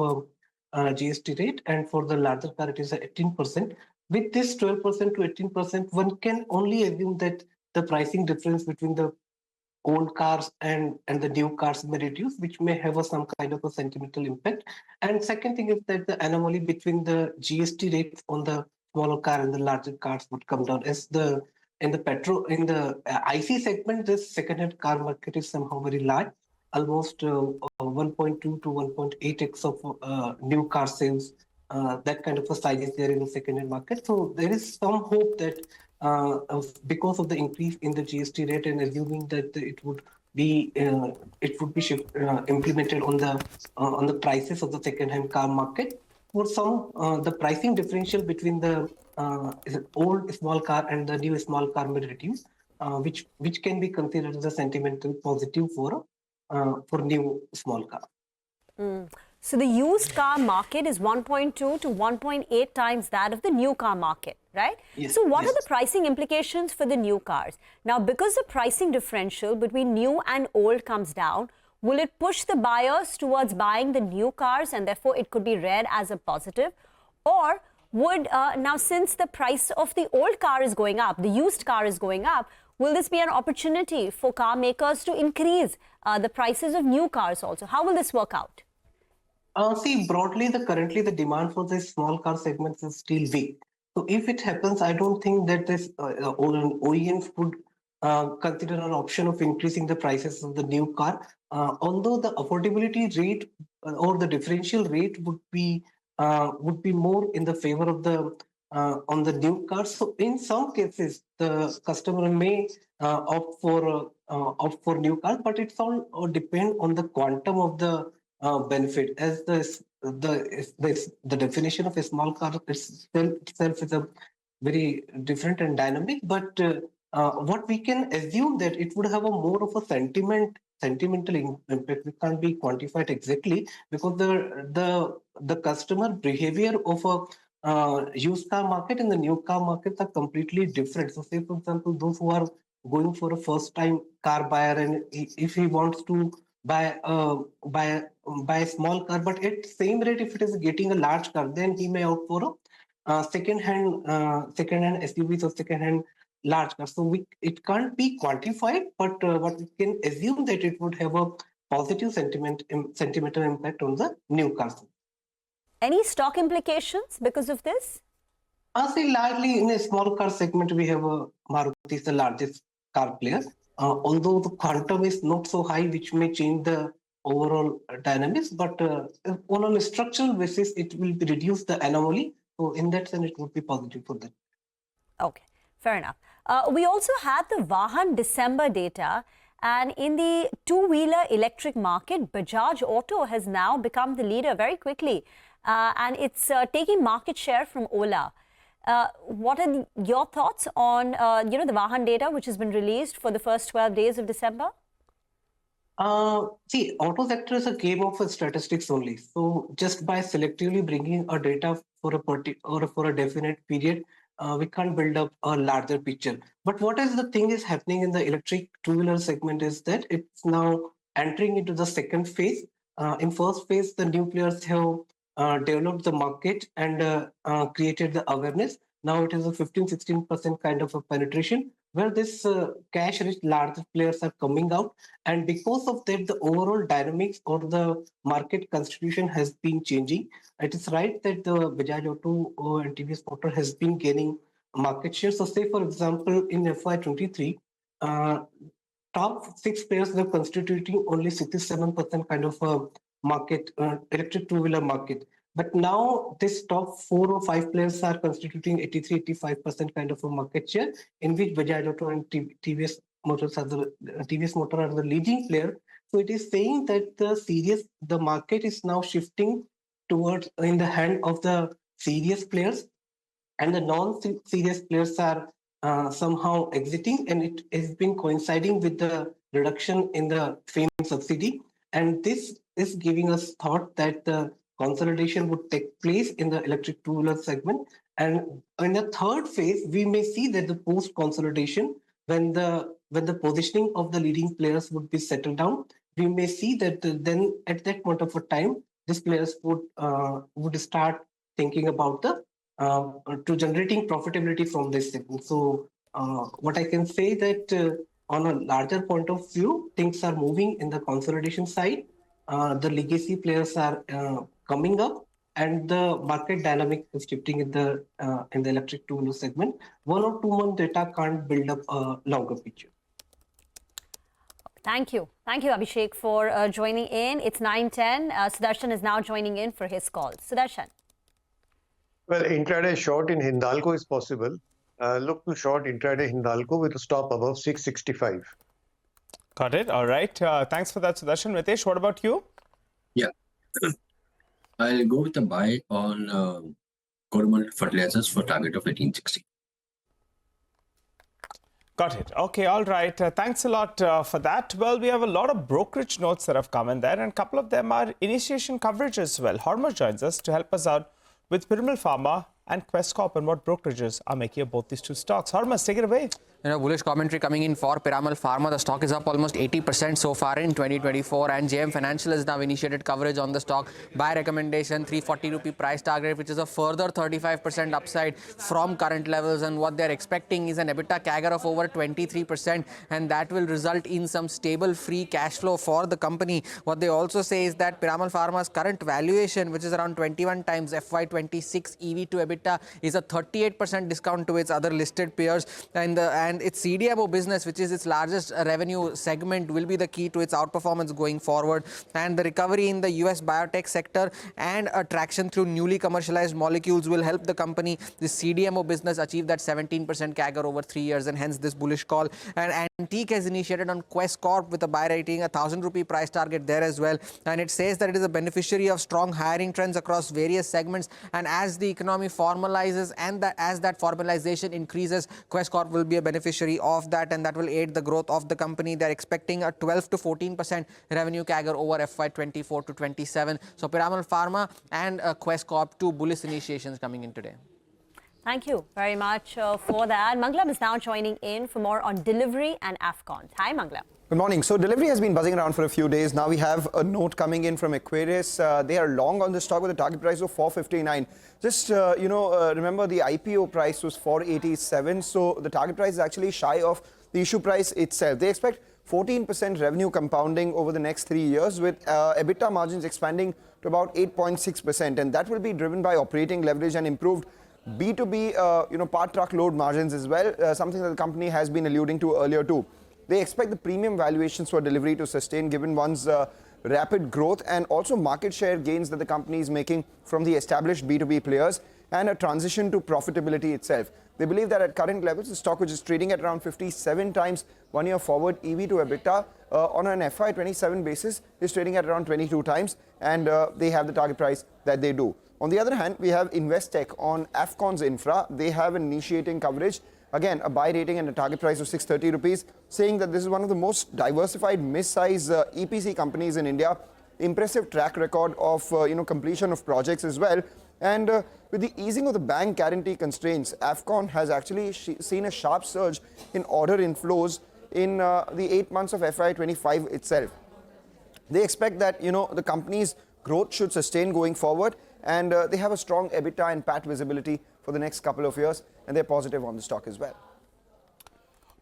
GST rate, and for the larger car, it is 18%. With this 12% to 18%, one can only assume that the pricing difference between the old cars and the new cars may reduce, which may have some kind of a sentimental impact. And second thing is that the anomaly between the GST rates on the smaller car and the larger cars would come down as in the IC segment, this second-hand car market is somehow very large, almost 1.2 to 1.8x of new car sales. That kind of a size is there in the second-hand market. So there is some hope that because of the increase in the GST rate, and assuming that it would be implemented on the prices of the second-hand car market, for some the pricing differential between the old small car and the new small car may reduce, which can be considered as a sentimental positive for new small car. So the used car market is 1.2 to 1.8 times that of the new car market, right? Yes, so what are the pricing implications for the new cars? Now, because the pricing differential between new and old comes down, will it push the buyers towards buying the new cars, and therefore it could be read as a positive? Or would, now since the price of the old car is going up, the used car is going up, will this be an opportunity for car makers to increase the prices of new cars also? How will this work out? See, broadly, currently the demand for the small car segments is still weak. So if it happens, I don't think that this OEMs would consider an option of increasing the prices of the new car. Although the affordability rate or the differential rate would be more in the favor of the on the new cars. So in some cases, the customer may opt for new cars, but it's all depend on the quantum of the benefit, as the definition of a small car itself is a very different and dynamic. But what we can assume that it would have a more of a sentimental impact. We can't be quantified exactly because the customer behavior of a used car market and the new car markets are completely different. So say, for example, those who are going for a first time car buyer, and if he wants to buy a small car, but at same rate, if it is getting a large car, then he may opt for a second-hand SUVs or second-hand large cars. So it can't be quantified, but what we can assume that it would have a positive sentimental impact on the new cars. Any stock implications because of this? I say largely in a small car segment, we have Maruti is the largest car player. Although the quantum is not so high, which may change the overall dynamics, but on a structural basis, it will reduce the anomaly. So in that sense, it would be positive for them. Okay, fair enough. We also had the Vahan December data. And in the two-wheeler electric market, Bajaj Auto has now become the leader very quickly. And it's taking market share from Ola. What are your thoughts on, the Vahan data, which has been released for the first 12 days of December? See, auto sector is a game of statistics only. So just by selectively bringing a data for a definite period, we can't build up a larger picture. But what is the thing is happening in the electric two-wheeler segment is that it's now entering into the second phase. In first phase, the new players have developed the market and created the awareness. Now it is a 15-16% kind of a penetration where this cash-rich larger players are coming out. And because of that, the overall dynamics or the market constitution has been changing. It is right that the Bajaj Auto and TVS Motor has been gaining market share. So say, for example, in FY23, top 6 players were constituting only 67% kind of a market, electric two-wheeler market. But now this top 4 or 5 players are constituting 83-85% kind of a market share, in which Bajaj Auto and TVS Motor are the leading player. So it is saying that the market is now shifting towards in the hand of the serious players, and the non-serious players are somehow exiting, and it has been coinciding with the reduction in the FAME subsidy. And this is giving us thought that the consolidation would take place in the electric two-wheeler segment. And in the third phase, we may see that the post-consolidation, when the positioning of the leading players would be settled down, we may see that then at that point of a time, these players would start thinking about to generating profitability from this segment. So what I can say that on a larger point of view, things are moving in the consolidation side. The legacy players are coming up, and the market dynamic is shifting in the electric two-wheeler segment. 1 or 2 month data can't build up a longer picture. Thank you. Thank you, Abhishek, for joining in. It's 9:10. Sudarshan is now joining in for his call. Sudarshan. Well, intraday short in Hindalco is possible. Look to short intraday Hindalco with a stop above 665. Got it. All right. Thanks for that, Sudarshan. Ritesh, what about you? Yeah. I'll go with a buy on Coromandel Fertilizers for target of 1860. Got it. Okay, all right. Thanks a lot for that. Well, we have a lot of brokerage notes that have come in there, and a couple of them are initiation coverage as well. Hormer joins us to help us out with Piramal Pharma and Quest Corp and what brokerages are making of both these two stocks. Hormer, take it away. Bullish commentary coming in for Piramal Pharma. The stock is up almost 80% so far in 2024, and JM Financial has now initiated coverage on the stock. Buy recommendation, 340 rupee price target, which is a further 35% upside from current levels, and what they're expecting is an EBITDA CAGR of over 23%, and that will result in some stable free cash flow for the company. What they also say is that Piramal Pharma's current valuation, which is around 21 times FY26 EV to EBITDA, is a 38% discount to its other listed peers, and its CDMO business, which is its largest revenue segment, will be the key to its outperformance going forward. And the recovery in the US biotech sector and traction through newly commercialized molecules will help the company, the CDMO business, achieve that 17% CAGR over 3 years, and hence this bullish call. And Antique has initiated on Quest Corp with a buy rating, a 1,000 rupee price target there as well. And it says that it is a beneficiary of strong hiring trends across various segments. And as the economy formalizes and as that formalization increases, Quest Corp will be a beneficiary of that, and that will aid the growth of the company. They're expecting a 12 to 14% revenue CAGR over FY24 to 27. So Piramal Pharma and Quest Corp, two bullish initiations coming in today. Thank you very much for that. Manglam is now joining in for more on delivery and AFCON. Hi, Manglam. Good morning. So delivery has been buzzing around for a few days. Now we have a note coming in from Aquarius. They are long on the stock with a target price of 459. Just, remember the IPO price was 487. So the target price is actually shy of the issue price itself. They expect 14% revenue compounding over the next 3 years, with EBITDA margins expanding to about 8.6%. And that will be driven by operating leverage and improved B2B, part truckload margins as well, something that the company has been alluding to earlier too. They expect the premium valuations for delivery to sustain, given one's rapid growth and also market share gains that the company is making from the established B2B players and a transition to profitability itself. They believe that at current levels, the stock, which is trading at around 57 times 1 year forward EV to EBITDA on an FY27 basis, is trading at around 22 times, and they have the target price that they do. On the other hand, we have Investec on Afcon's infra. They have initiating coverage. Again, a buy rating and a target price of 630 rupees, saying that this is one of the most diversified mid-size EPC companies in India. Impressive track record of completion of projects as well. And with the easing of the bank guarantee constraints, Afcon has actually seen a sharp surge in order inflows in the 8 months of FY25 itself. They expect that the company's growth should sustain going forward, and they have a strong EBITDA and PAT visibility for the next couple of years, and they're positive on the stock as well.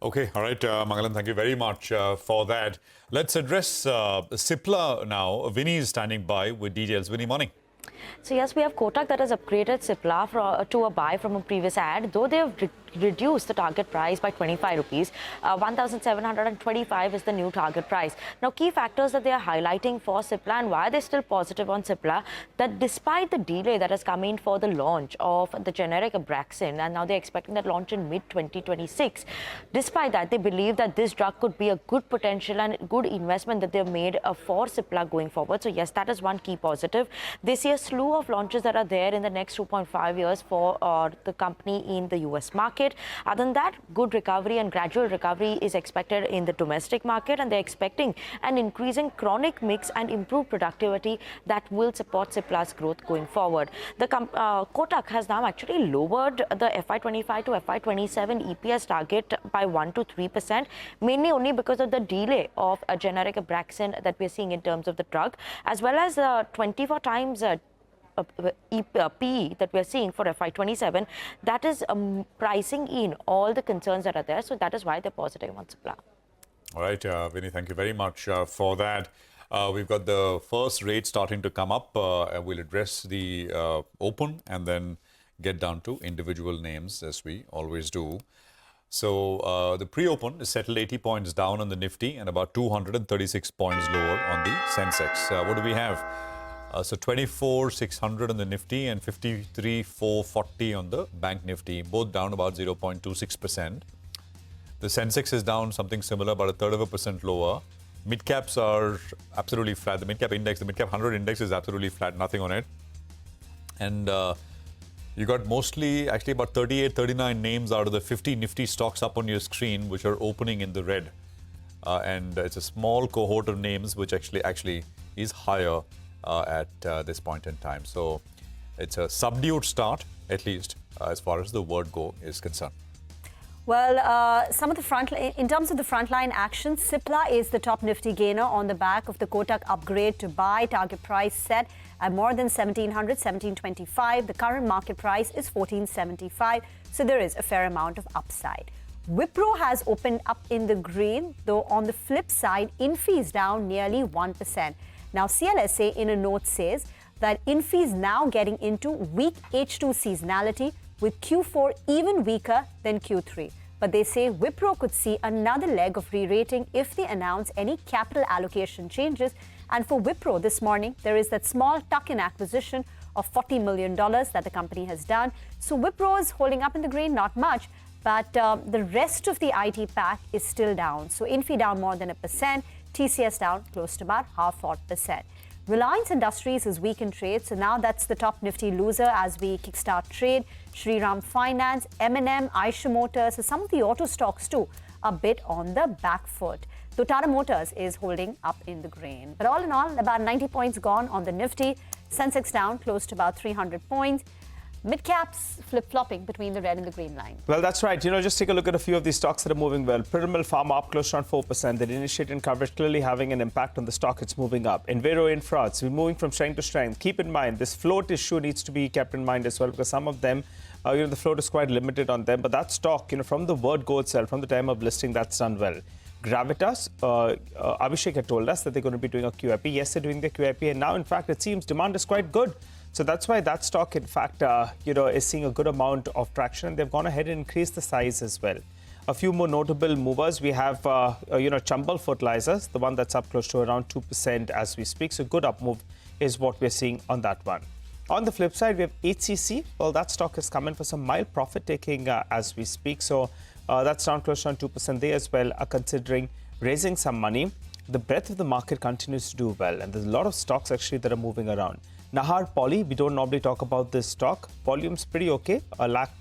Okay, all right, Mangalam, thank you very much for that. Let's address Cipla now. Vinny is standing by with details. Vinny, morning. So yes, we have Kotak that has upgraded Cipla to a buy from a previous ad, though they have reduced the target price by 25 rupees. 1,725 is the new target price. Now, key factors that they are highlighting for Cipla and why they're still positive on Cipla, that despite the delay that has come in for the launch of the generic Abraxane, and now they're expecting that launch in mid-2026, despite that, they believe that this drug could be a good potential and good investment that they've made for Cipla going forward. So yes, that is one key positive. They see a slew of launches that are there in the next 2.5 years for the company in the US market. Other than that, good recovery and gradual recovery is expected in the domestic market, and they're expecting an increasing chronic mix and improved productivity that will support Cipla's growth going forward. The Kotak has now actually lowered the FY25 to FY27 EPS target by 1 to 3%, mainly only because of the delay of a generic Abraxane that we're seeing in terms of the drug, as well as 24 times PE that we're seeing for FY27, that is pricing in all the concerns that are there. So that is why they're positive on Cipla. All right, Vinny, thank you very much for that. We've got the first rate starting to come up. We'll address the open and then get down to individual names, as we always do. So the pre-open is settled 80 points down on the Nifty and about 236 points lower on the Sensex. What do we have? So 24,600 on the Nifty and 53,440 on the Bank Nifty, both down about 0.26%. The Sensex is down something similar, about 1/3% lower. Mid-caps are absolutely flat. The mid-cap index, the mid-cap 100 index is absolutely flat, nothing on it. And you got mostly, actually about 38, 39 names out of the 50 Nifty stocks up on your screen, which are opening in the red. And it's a small cohort of names, which actually is higher at this point in time. So it's a subdued start, at least as far as the word go is concerned. Well, in terms of the frontline action, Cipla is the top Nifty gainer on the back of the Kotak upgrade to buy. Target price set at more than 1,700, 1,725. The current market price is 1,475. So there is a fair amount of upside. Wipro has opened up in the green, though on the flip side, Infy is down nearly 1%. Now, CLSA in a note says that Infy is now getting into weak H2 seasonality, with Q4 even weaker than Q3. But they say Wipro could see another leg of re-rating if they announce any capital allocation changes. And for Wipro this morning, there is that small tuck-in acquisition of $40 million that the company has done. So Wipro is holding up in the green, not much, but the rest of the IT pack is still down. So Infy down more than 1%. TCS down close to about 0.5%. Reliance Industries is weak in trade, so now that's the top Nifty loser as we kickstart trade. Shriram Finance, M&M, Eicher Motors, so some of the auto stocks too, a bit on the back foot. Though Tata Motors is holding up in the green. But all in all, about 90 points gone on the Nifty. Sensex down close to about 300 points. Mid-caps flip-flopping between the red and the green line. Well, that's right. Just take a look at a few of these stocks that are moving well. Piramal Pharma up close to around 4%. The initiating coverage clearly having an impact on the stock. It's moving up. Enviro Infra, it's been moving from strength to strength. Keep in mind, this float issue needs to be kept in mind as well, because some of them, the float is quite limited on them. But that stock, from the word go itself, from the time of listing, that's done well. Gravitas, Abhishek had told us that they're going to be doing a QIP. Yes, they're doing the QIP. And now, in fact, it seems demand is quite good. So that's why that stock, in fact, is seeing a good amount of traction. And they've gone ahead and increased the size as well. A few more notable movers. We have, Chambal Fertilizers, the one that's up close to around 2% as we speak. So good up move is what we're seeing on that one. On the flip side, we have HCC. Well, that stock is coming for some mild profit taking as we speak. So that's down close to 2%. They as well are considering raising some money. The breadth of the market continues to do well. And there's a lot of stocks actually that are moving around. Nahar Poly, we don't normally talk about this stock. Volume's pretty okay. A lakh,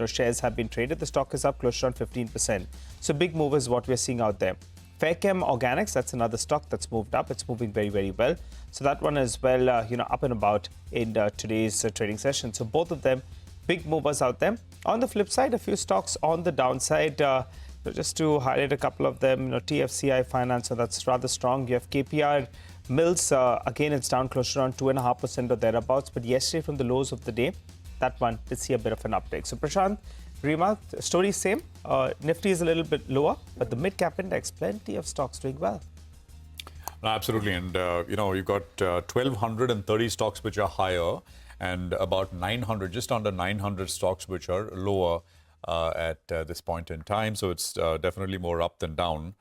shares have been traded. The stock is up close to around 15%. So big move is what we're seeing out there. Fairchem Organics, that's another stock that's moved up. It's moving very, very well. So that one as well, up and about in today's trading session. So both of them, big movers out there. On the flip side, a few stocks on the downside. Just to highlight a couple of them, TFCI Finance, so that's rather strong. You have KPR Mills, again, it's down close to around 2.5% or thereabouts. But yesterday, from the lows of the day, that one did see a bit of an uptake. So Prashant, Rima, story same. Nifty is a little bit lower, but the mid-cap index, plenty of stocks doing well. Absolutely. And, you've got 1,230 stocks which are higher and about 900, just under 900 stocks which are lower at this point in time. So it's definitely more up than down.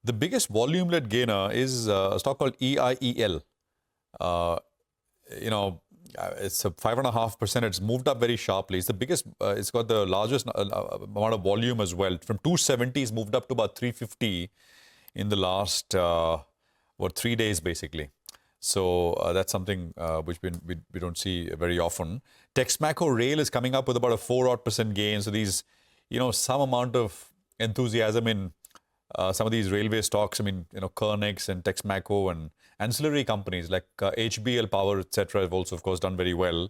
The biggest volume-led gainer is a stock called EIEL. It's a 5.5%. It's moved up very sharply. It's the biggest. It's got the largest amount of volume as well. From 270, it's moved up to about 350 in the last 3 days, basically. So that's something which we don't see very often. Texmaco Rail is coming up with about a 4% gain. So these, some amount of enthusiasm in some of these railway stocks. I mean, Kernex and Texmaco and ancillary companies like HBL Power, etc. have also, of course, done very well.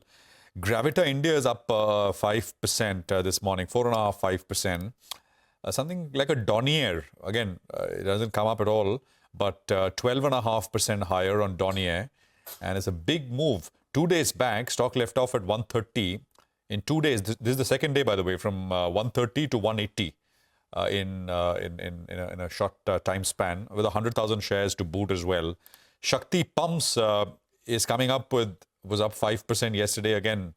Gravita India is up 5% this morning, 4.5%, 5%. Something like a Donier, again, it doesn't come up at all, but 12.5% higher on Donier. And it's a big move. 2 days back, stock left off at 130. In 2 days, this is the second day, by the way, from 130 to 180. In a short time span, with 100,000 shares to boot as well. Shakti Pumps is coming up was up 5% yesterday. Again,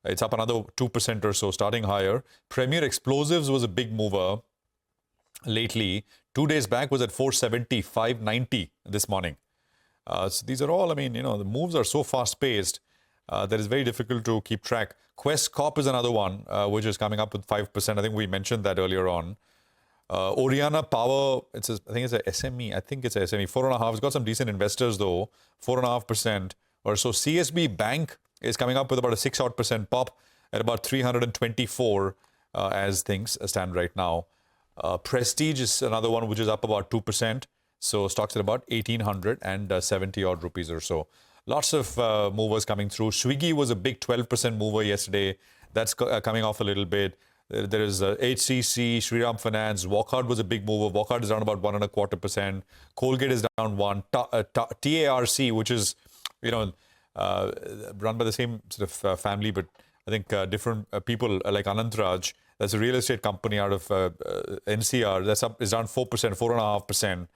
it's up another 2% or so, starting higher. Premier Explosives was a big mover lately. 2 days back was at 470, 590 this morning. So these are all, the moves are so fast-paced that it's very difficult to keep track. Quest Corp is another one, which is coming up with 5%. I think we mentioned that earlier on. Oriana Power, I think it's a SME. 4.5%. It's got some decent investors though. 4.5% or so. CSB Bank is coming up with about a 6% pop at about 324 as things stand right now. Prestige is another one which is up about 2%. So stocks at about 1,870 odd rupees or so. Lots of movers coming through. Swiggy was a big 12% mover yesterday. That's coming off a little bit. There is HCC, Shriram Finance. Walkart was a big mover. Walkart is down about 1.25%. Colgate is down 1%. TARC, which is, run by the same sort of family, but I think different people like Anantraj. That's a real estate company out of NCR. Is down 4%, 4.5%.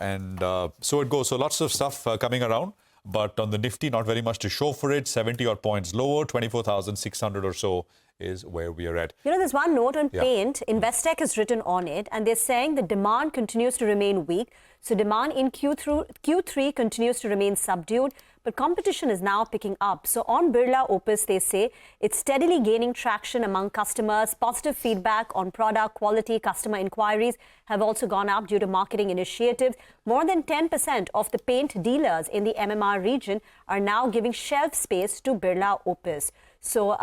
And so it goes. So lots of stuff coming around. But on the Nifty, not very much to show for it. 70 odd points lower, 24,600 or so is where we are at. There's one note on paint. Investec has written on it, and they're saying the demand continues to remain weak. So demand in Q3 continues to remain subdued, but competition is now picking up. So on Birla Opus, they say it's steadily gaining traction among customers. Positive feedback on product quality, customer inquiries have also gone up due to marketing initiatives. More than 10% of the paint dealers in the MMR region are now giving shelf space to Birla Opus. So,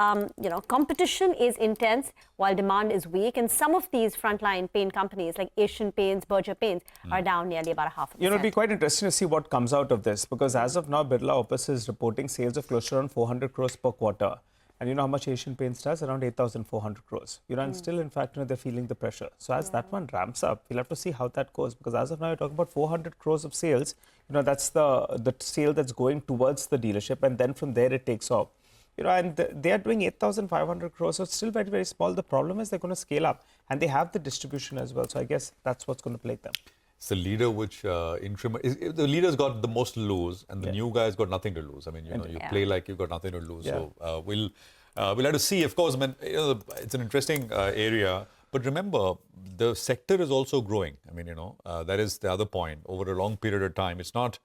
competition is intense while demand is weak. And some of these frontline paint companies like Asian Paints, Berger Paints are down nearly about 0.5%. It'll be quite interesting to see what comes out of this, because as of now, Birla Opus is reporting sales of close to around 400 crores per quarter. And you know how much Asian Paints does? Around 8,400 crores. And still, in fact, they're feeling the pressure. So as that one ramps up, we'll have to see how that goes, because as of now, you're talking about 400 crores of sales. That's the sale that's going towards the dealership, and then from there it takes off. And they are doing 8,500 crores, so it's still very, very small. The problem is they're going to scale up, and they have the distribution as well. So I guess that's what's going to plague them. It's the leader which the leader's got the most to lose, and the new guy's got nothing to lose. You play like you've got nothing to lose. So we'll have to see. Of course, it's an interesting area. But remember, the sector is also growing. I mean, that is the other point. Over a long period of time, it's not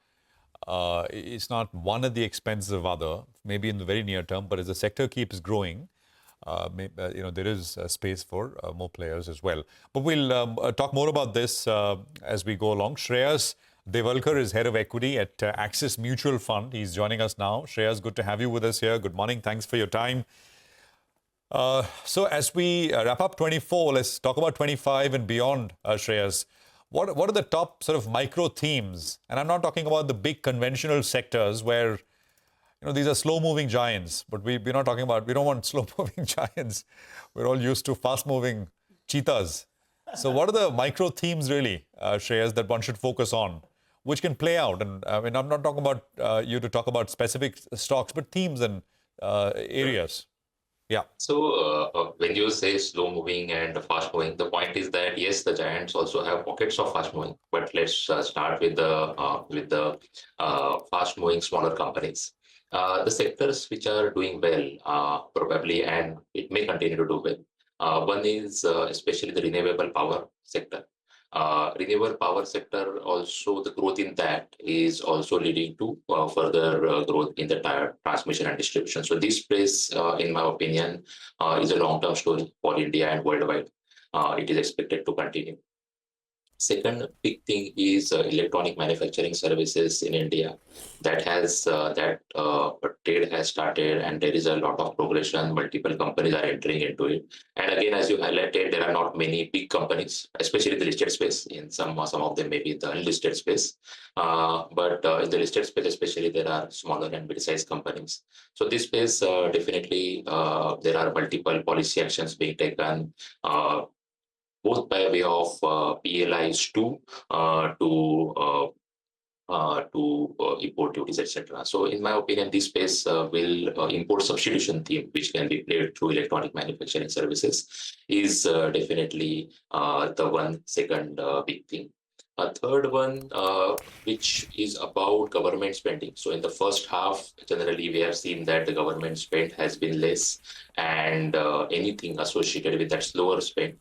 one at the expense of other, maybe in the very near term, but as the sector keeps growing, there is space for more players as well. But we'll talk more about this as we go along. Shreyas Devalkar is head of equity at Axis Mutual Fund. He's joining us now. Shreyas, good to have you with us here. Good morning. Thanks for your time. So as we wrap up 24, let's talk about 25 and beyond, Shreyas. What are the top sort of micro themes? And I'm not talking about the big conventional sectors where these are slow-moving giants, but we don't want slow-moving giants. We're all used to fast-moving cheetahs. So what are the micro themes really, Shreyas, that one should focus on, which can play out? And I mean, I'm not talking about you to talk about specific stocks, but themes and areas. Yeah. So when you say slow moving and fast moving, the point is that yes, the giants also have pockets of fast moving. But let's start with the fast moving smaller companies. The sectors which are doing well probably, and it may continue to do well. One is especially the renewable power sector. Renewable power sector, also the growth in that is also leading to further growth in the transmission and distribution. So this space, in my opinion, is a long-term story for India and worldwide. It is expected to continue. Second big thing is electronic manufacturing services in India. That trade has started, and there is a lot of progression. Multiple companies are entering into it. And again, as you highlighted, there are not many big companies, especially the listed space. In some of them may be the unlisted space. But in the listed space, especially, there are smaller and mid-sized companies. So this space, definitely, there are multiple policy actions being taken, both by way of PLIs to import duties, etc. So in my opinion, this space will import substitution theme, which can be played through electronic manufacturing services, is definitely the second big thing. A third one, which is about government spending. So in the first half, generally, we have seen that the government spend has been less, and anything associated with that slower spend,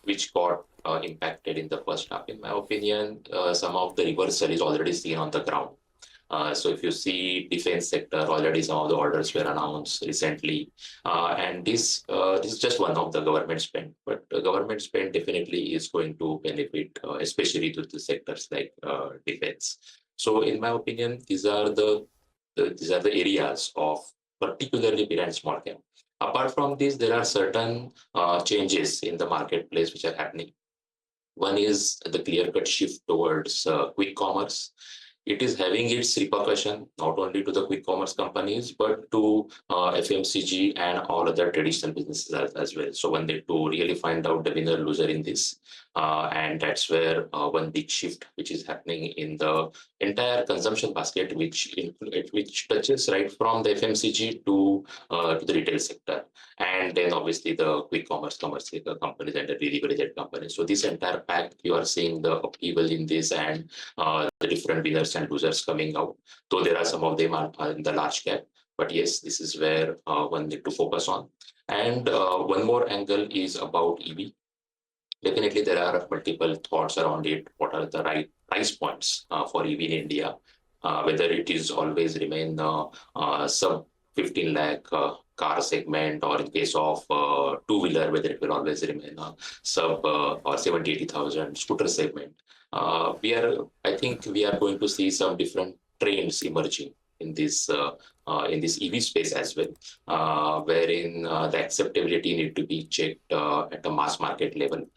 which got impacted in the first half. In my opinion, some of the reversal is already seen on the ground. So if you see defense sector, already some of the orders were announced recently. And this is just one of the government spend, but the government spend definitely is going to benefit, especially to the sectors like defense. So in my opinion, these are the areas of particularly mid and small cap. Apart from this, there are certain changes in the marketplace which are happening. One is the clear-cut shift towards quick commerce. It is having its repercussion not only to the quick commerce companies, but to FMCG and all other traditional businesses as well. So one need to really find out the winner loser in this. And that's where one big shift which is happening in the entire consumption basket, which touches right from the FMCG to the retail sector. And then obviously the quick commerce companies and the delivery companies. So this entire pack, you are seeing the upheaval in this, and the different winners and losers coming out. Though there are some of them are in the large cap, but yes, this is where one need to focus on. And one more angle is about EV. Definitely, there are multiple thoughts around it. What are the right price points for EV in India? Whether it is always remain sub 15 lakh car segment, or in case of two-wheeler, whether it will always remain sub or 70,000 scooter segment. I think we are going to see some different trends emerging in this EV space as well, wherein the acceptability need to be checked at a mass market level,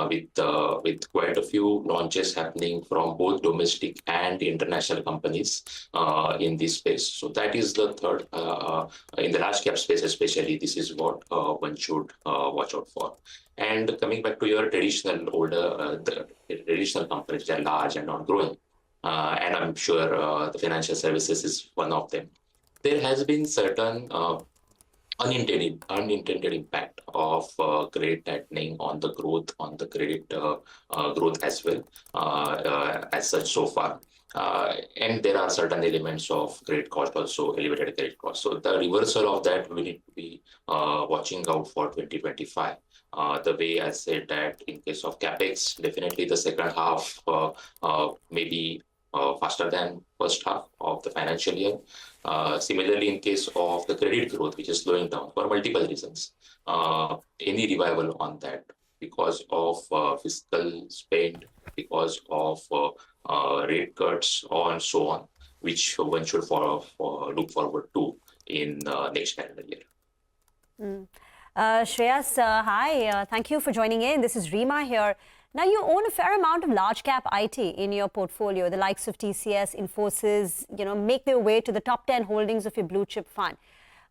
with quite a few launches happening from both domestic and international companies in this space. So that is the third, in the large cap space especially, this is what one should watch out for. And coming back to your traditional the traditional companies that are large and not growing, and I'm sure the financial services is one of them. There has been certain unintended impact of credit tightening on the credit growth as well as such so far. And there are certain elements of credit cost also, elevated credit cost. So the reversal of that we need to be watching out for 2025. The way I said that in case of capex, definitely the second half may be faster than first half of the financial year. Similarly, in case of the credit growth, which is slowing down for multiple reasons, any revival on that because of fiscal spend, because of rate cuts, and so on, which one should look forward to in next calendar year. Shreyas, hi. Thank you for joining in. This is Rima here. Now, you own a fair amount of large cap IT in your portfolio. The likes of TCS, Infosys, make their way to the top 10 holdings of your blue chip fund.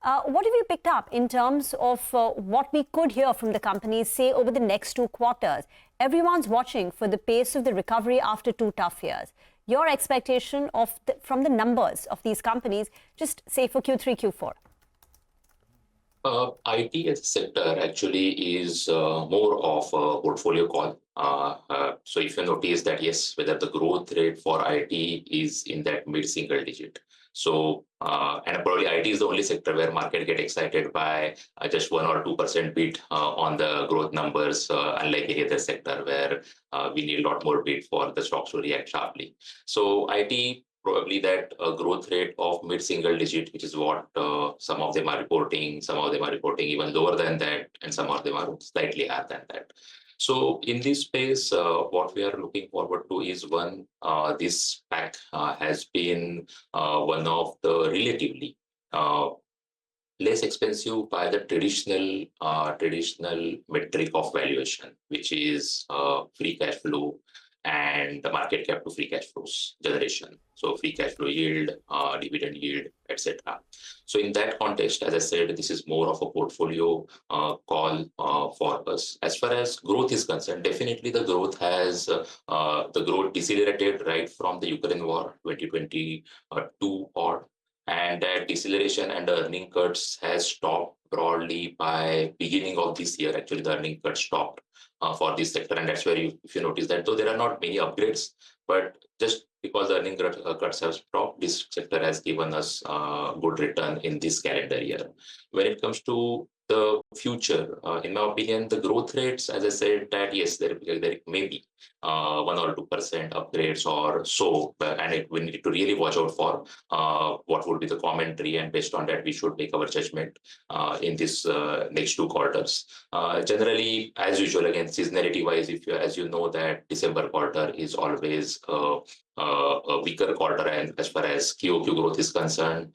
What have you picked up in terms of what we could hear from the companies, say, over the next 2 quarters? Everyone's watching for the pace of the recovery after 2 tough years. Your expectation from the numbers of these companies, just say for Q3, Q4. IT as a sector actually is more of a portfolio call. So if you notice that, yes, whether the growth rate for IT is in that mid-single digit. So, and probably IT is the only sector where market get excited by just 1 or 2% beat on the growth numbers, unlike any other sector where we need a lot more beat for the stocks to react sharply. So IT, probably that growth rate of mid-single digit, which is what some of them are reporting. Some of them are reporting even lower than that, and some of them are slightly higher than that. So in this space, what we are looking forward to is one, this pack has been one of the relatively less expensive by the traditional metric of valuation, which is free cash flow and the market cap to free cash flows generation. So free cash flow yield, dividend yield, etc. So in that context, as I said, this is more of a portfolio call for us. As far as growth is concerned, definitely the growth has decelerated right from the Ukraine war 2022 odd, and that deceleration and the earning cuts has stopped broadly by beginning of this year. Actually, the earning cuts stopped for this sector, and that's where if you notice that though there are not many upgrades, but just because the earning cuts have stopped, this sector has given us good return in this calendar year. When it comes to the future, in my opinion, the growth rates, as I said, that yes, there may be 1 or 2% upgrades or so, and we need to really watch out for what would be the commentary, and based on that, we should make our judgment in this next 2 quarters. Generally, as usual, again, seasonality-wise, as you know, that December quarter is always a weaker quarter, and as far as QOQ growth is concerned,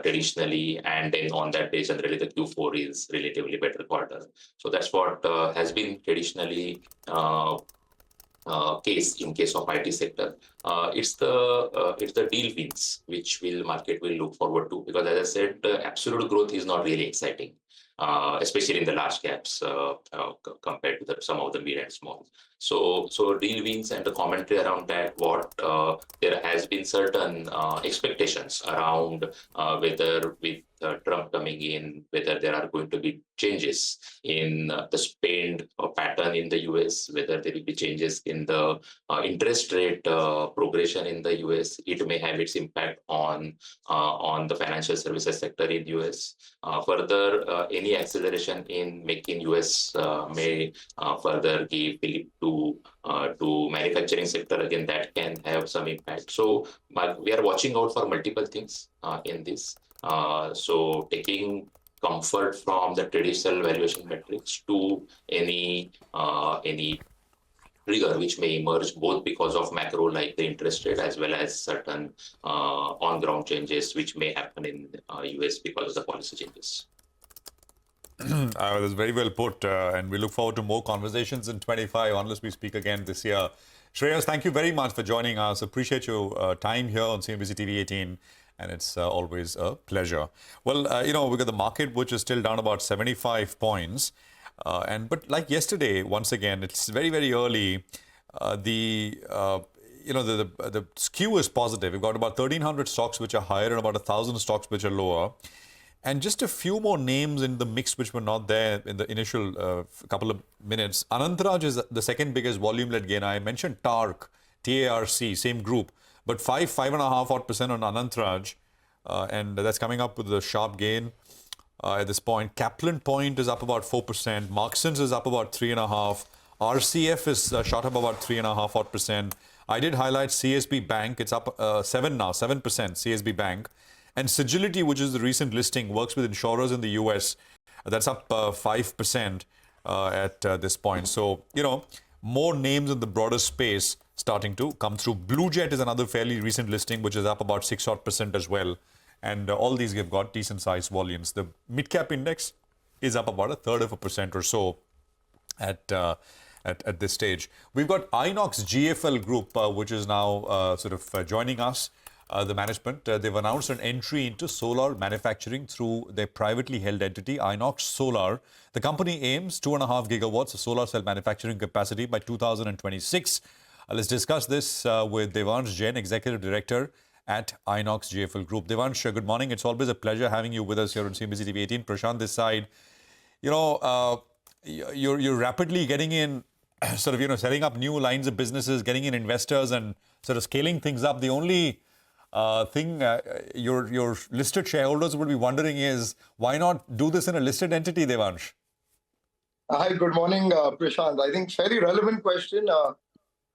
traditionally, and then on that base, generally the Q4 is relatively better quarter. So that's what has been traditionally case in case of IT sector. It's the deal wins which market will look forward to, because as I said, the absolute growth is not really exciting, especially in the large caps compared to some of the mid and small. So deal wins and the commentary around that, what there has been certain expectations around whether with Trump coming in, whether there are going to be changes in the spend pattern in the US, whether there will be changes in the interest rate progression in the US. It may have its impact on the financial services sector in US. Further, any acceleration in making US may further give fillip to manufacturing sector. Again, that can have some impact. So we are watching out for multiple things in this. So taking comfort from the traditional valuation metrics to any trigger which may emerge, both because of macro like the interest rate, as well as certain on-ground changes which may happen in US because of the policy changes. That's very well put, and we look forward to more conversations in 25 unless we speak again this year. Shreyas, thank you very much for joining us. Appreciate your time here on CNBC-TV18. And it's always a pleasure. Well, we've got the market, which is still down about 75 points. But like yesterday, once again, it's very, very early. The skew is positive. We've got about 1,300 stocks which are higher and about 1,000 stocks which are lower. And just a few more names in the mix which were not there in the initial couple of minutes. Anantraj is the second biggest volume-led gain. I mentioned TARC, TARC, same group, but 5.5% on Anantraj, and that's coming up with a sharp gain at this point. Kaplan Point is up about 4%. Marksons is up about 3.5%. RCF is shot up about 3.5%. I did highlight CSB Bank. It's up 7% now, 7%, CSB Bank. And Sagility, which is the recent listing, works with insurers in the US. That's up 5% at this point. So, you know, more names in the broader space starting to come through. Blue Jet is another fairly recent listing, which is up about 6% as well. And all these have got decent sized volumes. The mid-cap index is up about 1/3% or so at this stage. We've got InoxGFL Group, which is now joining us. The management, they've announced an entry into solar manufacturing through their privately held entity, Inox Solar. The company aims 2.5 gigawatts of solar cell manufacturing capacity by 2026. Let's discuss this with Devansh Jain, Executive Director at InoxGFL Group. Devansh, good morning. It's always a pleasure having you with us here on CNBC-TV18. Prashant this side. You know, you're rapidly getting in, setting up new lines of businesses, getting in investors and sort of scaling things up. The only thing your listed shareholders would be wondering is, why not do this in a listed entity, Devansh? Hi, good morning, Prashant. I think fairly relevant question.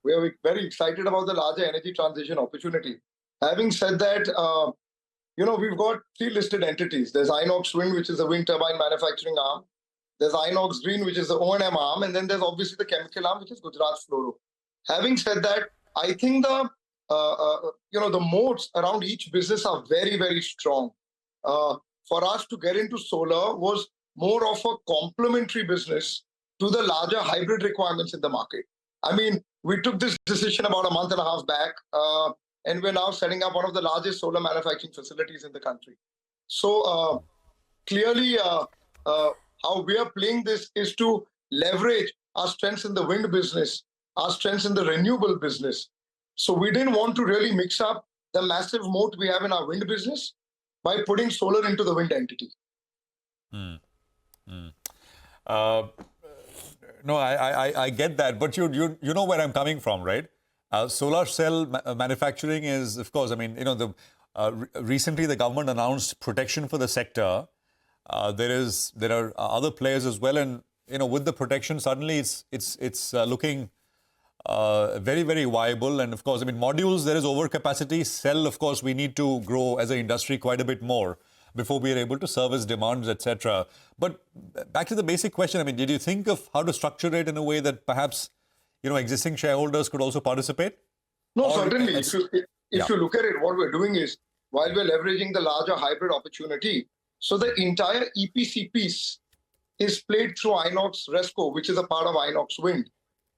We are very excited about the larger energy transition opportunity. Having said that, we've got 3 listed entities. There's Inox Wind, which is a wind turbine manufacturing arm. There's Inox Green, which is the O&M arm. And then there's obviously the chemical arm, which is Gujarat Fluoro. Having said that, I think the moats around each business are very, very strong. For us to get into solar was more of a complementary business to the larger hybrid requirements in the market. I mean, we took this decision about a month and a half back, and we're now setting up one of the largest solar manufacturing facilities in the country. So clearly, how we are playing this is to leverage our strengths in the wind business, our strengths in the renewable business. So we didn't want to really mix up the massive moat we have in our wind business by putting solar into the wind entity. No, I get that, but you know where I'm coming from, right? Solar cell manufacturing is, of course, I mean, recently the government announced protection for the sector. There are other players as well, and with the protection, suddenly it's looking very, very viable. And of course, I mean, modules, there is overcapacity. Cell, of course, we need to grow as an industry quite a bit more before we are able to service demands, etc. But back to the basic question, I mean, did you think of how to structure it in a way that perhaps, existing shareholders could also participate? No, certainly. If you look at it, what we're doing is, while we're leveraging the larger hybrid opportunity, so the entire EPC piece is played through Inox Resco, which is a part of Inox Wind.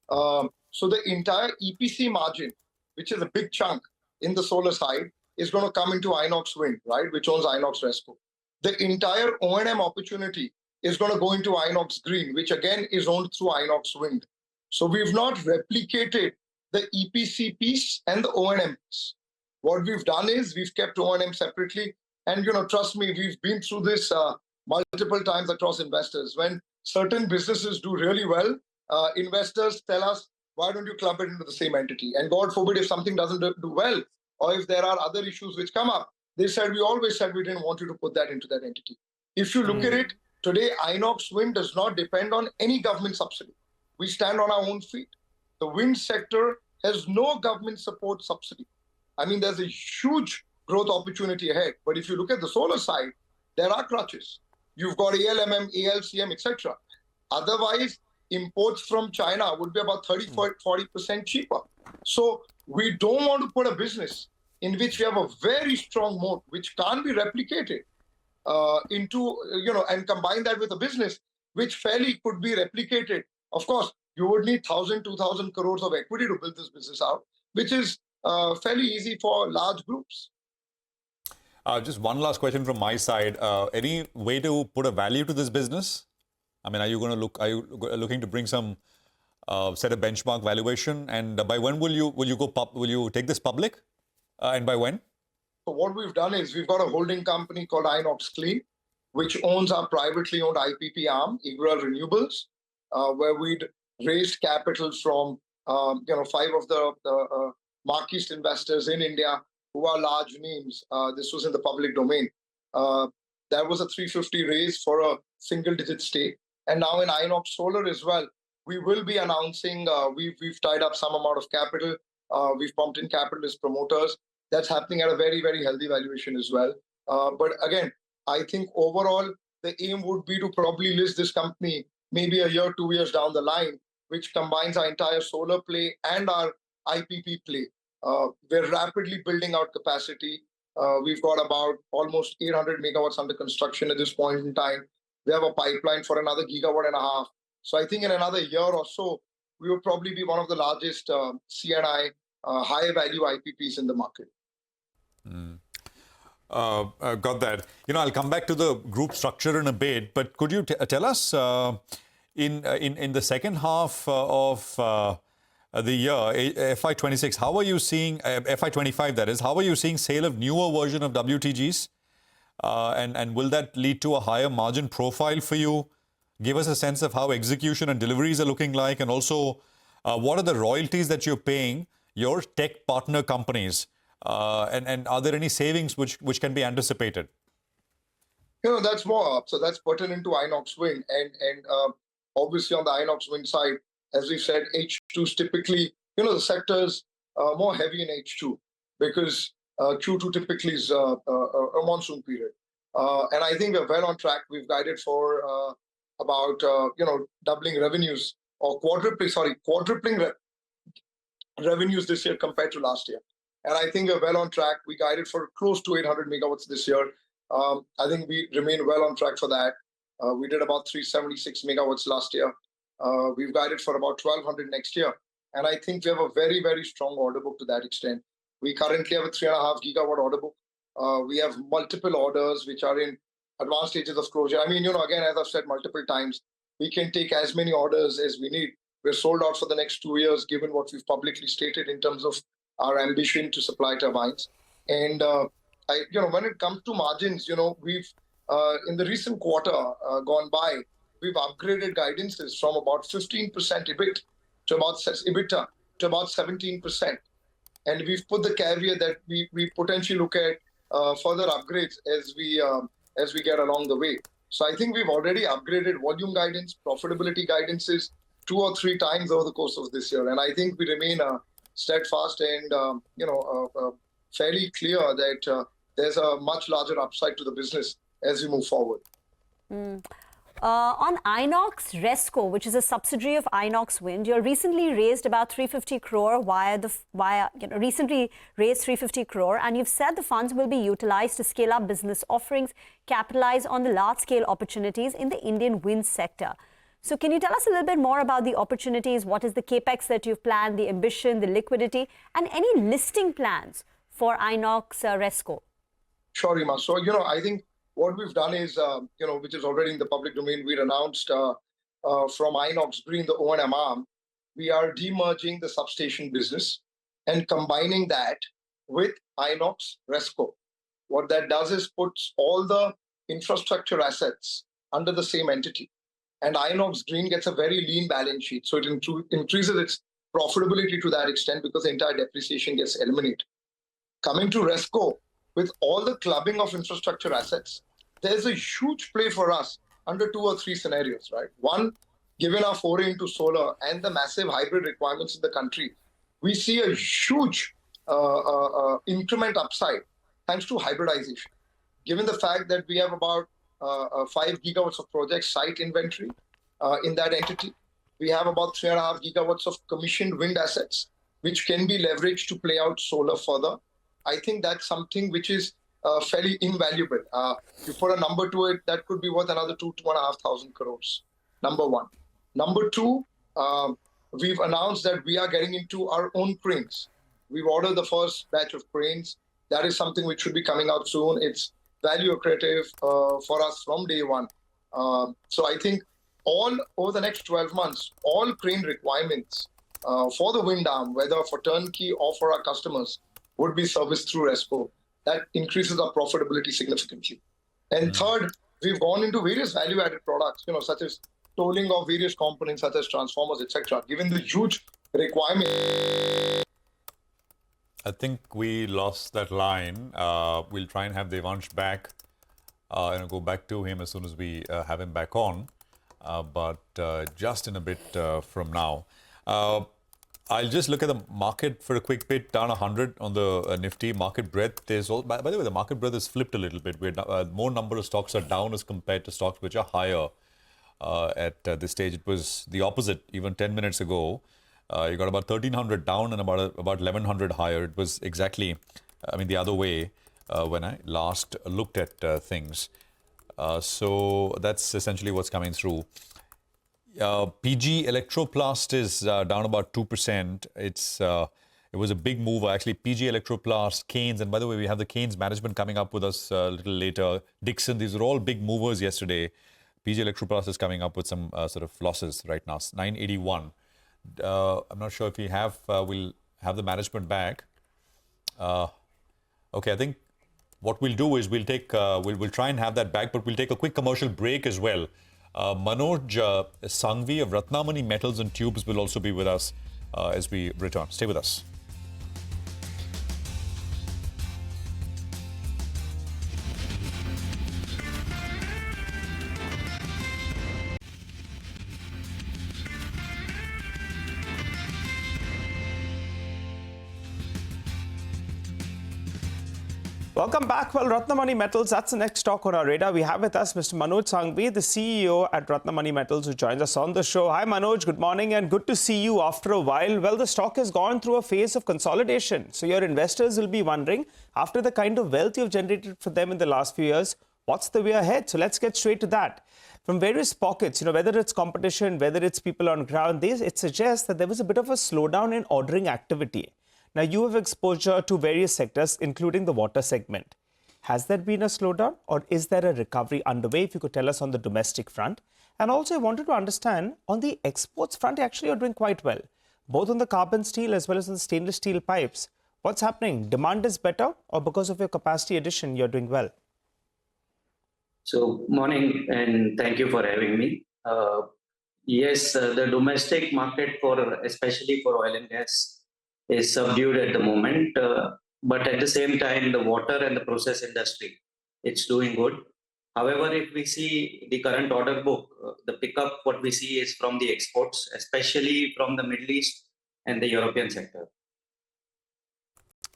So the entire EPC margin, which is a big chunk in the solar side, is going to come into Inox Wind, right, which owns Inox Resco. The entire O&M opportunity is going to go into Inox Green, which again is owned through Inox Wind. So we've not replicated the EPC piece and the O&M piece. What we've done is we've kept O&M separately. And, trust me, we've been through this multiple times across investors. When certain businesses do really well, investors tell us, why don't you club it into the same entity? And God forbid if something doesn't do well, or if there are other issues which come up, we always said we didn't want you to put that into that entity. If you look at it, today, Inox Wind does not depend on any government subsidy. We stand on our own feet. The wind sector has no government support subsidy. I mean, there's a huge growth opportunity ahead. But if you look at the solar side, there are crutches. You've got ALMM, ALCM, etc. Otherwise, imports from China would be about 30-40% cheaper. So we don't want to put a business in which we have a very strong moat, which can't be replicated and combine that with a business which fairly could be replicated. Of course, you would need 1,000, 2,000 crores of equity to build this business out, which is fairly easy for large groups. Just one last question from my side. Any way to put a value to this business? I mean, are you looking to bring some set a benchmark valuation? And by when will you take this public? And by when? So what we've done is we've got a holding company called Inox Clean. which owns our privately owned IPP arm, IGRA Renewables, where we'd raised capital from 5 of the marquee investors in India who are large names. This was in the public domain. There was a 350 raise for a single-digit stake. And now in Inox Solar as well, we will be announcing, we've tied up some amount of capital. We've pumped in capital as promoters. That's happening at a very, very healthy valuation as well. But again, I think overall, the aim would be to probably list this company maybe a year, 2 years down the line, which combines our entire solar play and our IPP play. We're rapidly building out capacity. We've got about almost 800 megawatts under construction at this point in time. We have a pipeline for another gigawatt and a half. So I think in another year or so, we will probably be one of the largest CNI high-value IPPs in the market. Got that. I'll come back to the group structure in a bit, but could you tell us in the second half of the year, FY26, how are you seeing, FY25 that is, how are you seeing sale of newer version of WTGs? And will that lead to a higher margin profile for you? Give us a sense of how execution and deliveries are looking like, and also what are the royalties that you're paying your tech partner companies? And are there any savings which can be anticipated? That's more up. So that's pertinent to Inox Wind. And obviously on the Inox Wind side, as we said, H2 is typically, the sector's more heavy in H2 because Q2 typically is a monsoon period. And I think we're well on track. We've guided for about, doubling revenues or quadrupling revenues this year compared to last year. And I think we're well on track. We guided for close to 800 megawatts this year. I think we remain well on track for that. We did about 376 megawatts last year. We've guided for about 1,200 next year. And I think we have a very, very strong order book to that extent. We currently have a 3.5 gigawatt order book. We have multiple orders which are in advanced stages of closure. I mean, again, as I've said multiple times, we can take as many orders as we need. We're sold out for the next 2 years, given what we've publicly stated in terms of our ambition to supply turbines. And, when it comes to margins, we've, in the recent quarter gone by, we've upgraded guidances from about 15% EBIT to about EBITDA to about 17%. And we've put the caveat that we potentially look at further upgrades as we get along the way. So I think we've already upgraded volume guidance, profitability guidances 2 or 3 times over the course of this year. And I think we remain steadfast and, fairly clear that there's a much larger upside to the business as we move forward. On Inox Resco, which is a subsidiary of Inox Wind, you recently raised about 350 crore recently raised 350 crore, and you've said the funds will be utilized to scale up business offerings, capitalize on the large-scale opportunities in the Indian wind sector. So can you tell us a little bit more about the opportunities? What is the capex that you've planned, the ambition, the liquidity, and any listing plans for Inox Resco? Sure, Ima. So, I think what we've done is, which is already in the public domain, we announced from Inox Green, the O&M arm, we are demerging the substation business and combining that with Inox Resco. What that does is puts all the infrastructure assets under the same entity. And Inox Green gets a very lean balance sheet. So it increases its profitability to that extent because the entire depreciation gets eliminated. Coming to Resco, with all the clubbing of infrastructure assets, there's a huge play for us under 2 or 3 scenarios, right? One, given our foray into solar and the massive hybrid requirements in the country, we see a huge increment upside thanks to hybridization. Given the fact that we have about 5 gigawatts of project site inventory in that entity, we have about 3.5 gigawatts of commissioned wind assets, which can be leveraged to play out solar further. I think that's something which is fairly invaluable. You put a number to it, that could be worth another 2,500 crores. Number one. Number two, we've announced that we are getting into our own cranes. We've ordered the first batch of cranes. That is something which should be coming out soon. It's value accretive for us from day one. So I think over the next 12 months, all crane requirements for the wind arm, whether for turnkey or for our customers, would be serviced through Resco. That increases our profitability significantly. And third, we've gone into various value-added products, such as tolling of various components, such as transformers, etc. Given the huge requirement. I think we lost that line. We'll try and have Devansh back and go back to him as soon as we have him back on. But just in a bit from now. I'll just look at the market for a quick bit, down 100 on the Nifty market breadth. There's all, by the way, the market breadth has flipped a little bit. More number of stocks are down as compared to stocks which are higher at this stage. It was the opposite even 10 minutes ago. You got about 1,300 down and about 1,100 higher. It was exactly, the other way when I last looked at things. So that's essentially what's coming through. PG Electroplast is down about 2%. It was a big mover, actually. PG Electroplast, Keynes, and by the way, we have the Keynes management coming up with us a little later. Dixon, these are all big movers yesterday. PG Electroplast is coming up with some sort of losses right now, 981. I'm not sure if we'll have the management back. Okay, I think what we'll do is we'll try and have that back, but we'll take a quick commercial break as well. Manoj Sanghvi of Ratnamani Metals and Tubes will also be with us as we return. Stay with us. Welcome back. Well, Ratnamani Metals, that's the next stock on our radar. We have with us Mr. Manoj Sanghvi, the CEO at Ratnamani Metals, who joins us on the show. Hi, Manoj. Good morning and good to see you after a while. Well, the stock has gone through a phase of consolidation. So your investors will be wondering, after the kind of wealth you've generated for them in the last few years, what's the way ahead? So let's get straight to that. From various pockets, whether it's competition, whether it's people on ground, it suggests that there was a bit of a slowdown in ordering activity. Now, you have exposure to various sectors, including the water segment. Has there been a slowdown or is there a recovery underway? If you could tell us on the domestic front. And also, I wanted to understand on the exports front, actually, you're doing quite well, both on the carbon steel as well as on the stainless steel pipes. What's happening? Demand is better or because of your capacity addition, you're doing well? So, morning and thank you for having me. Yes, the domestic market especially for oil and gas is subdued at the moment, but at the same time, the water and the process industry, it's doing good. However, if we see the current order book, the pickup, what we see is from the exports, especially from the Middle East and the European sector.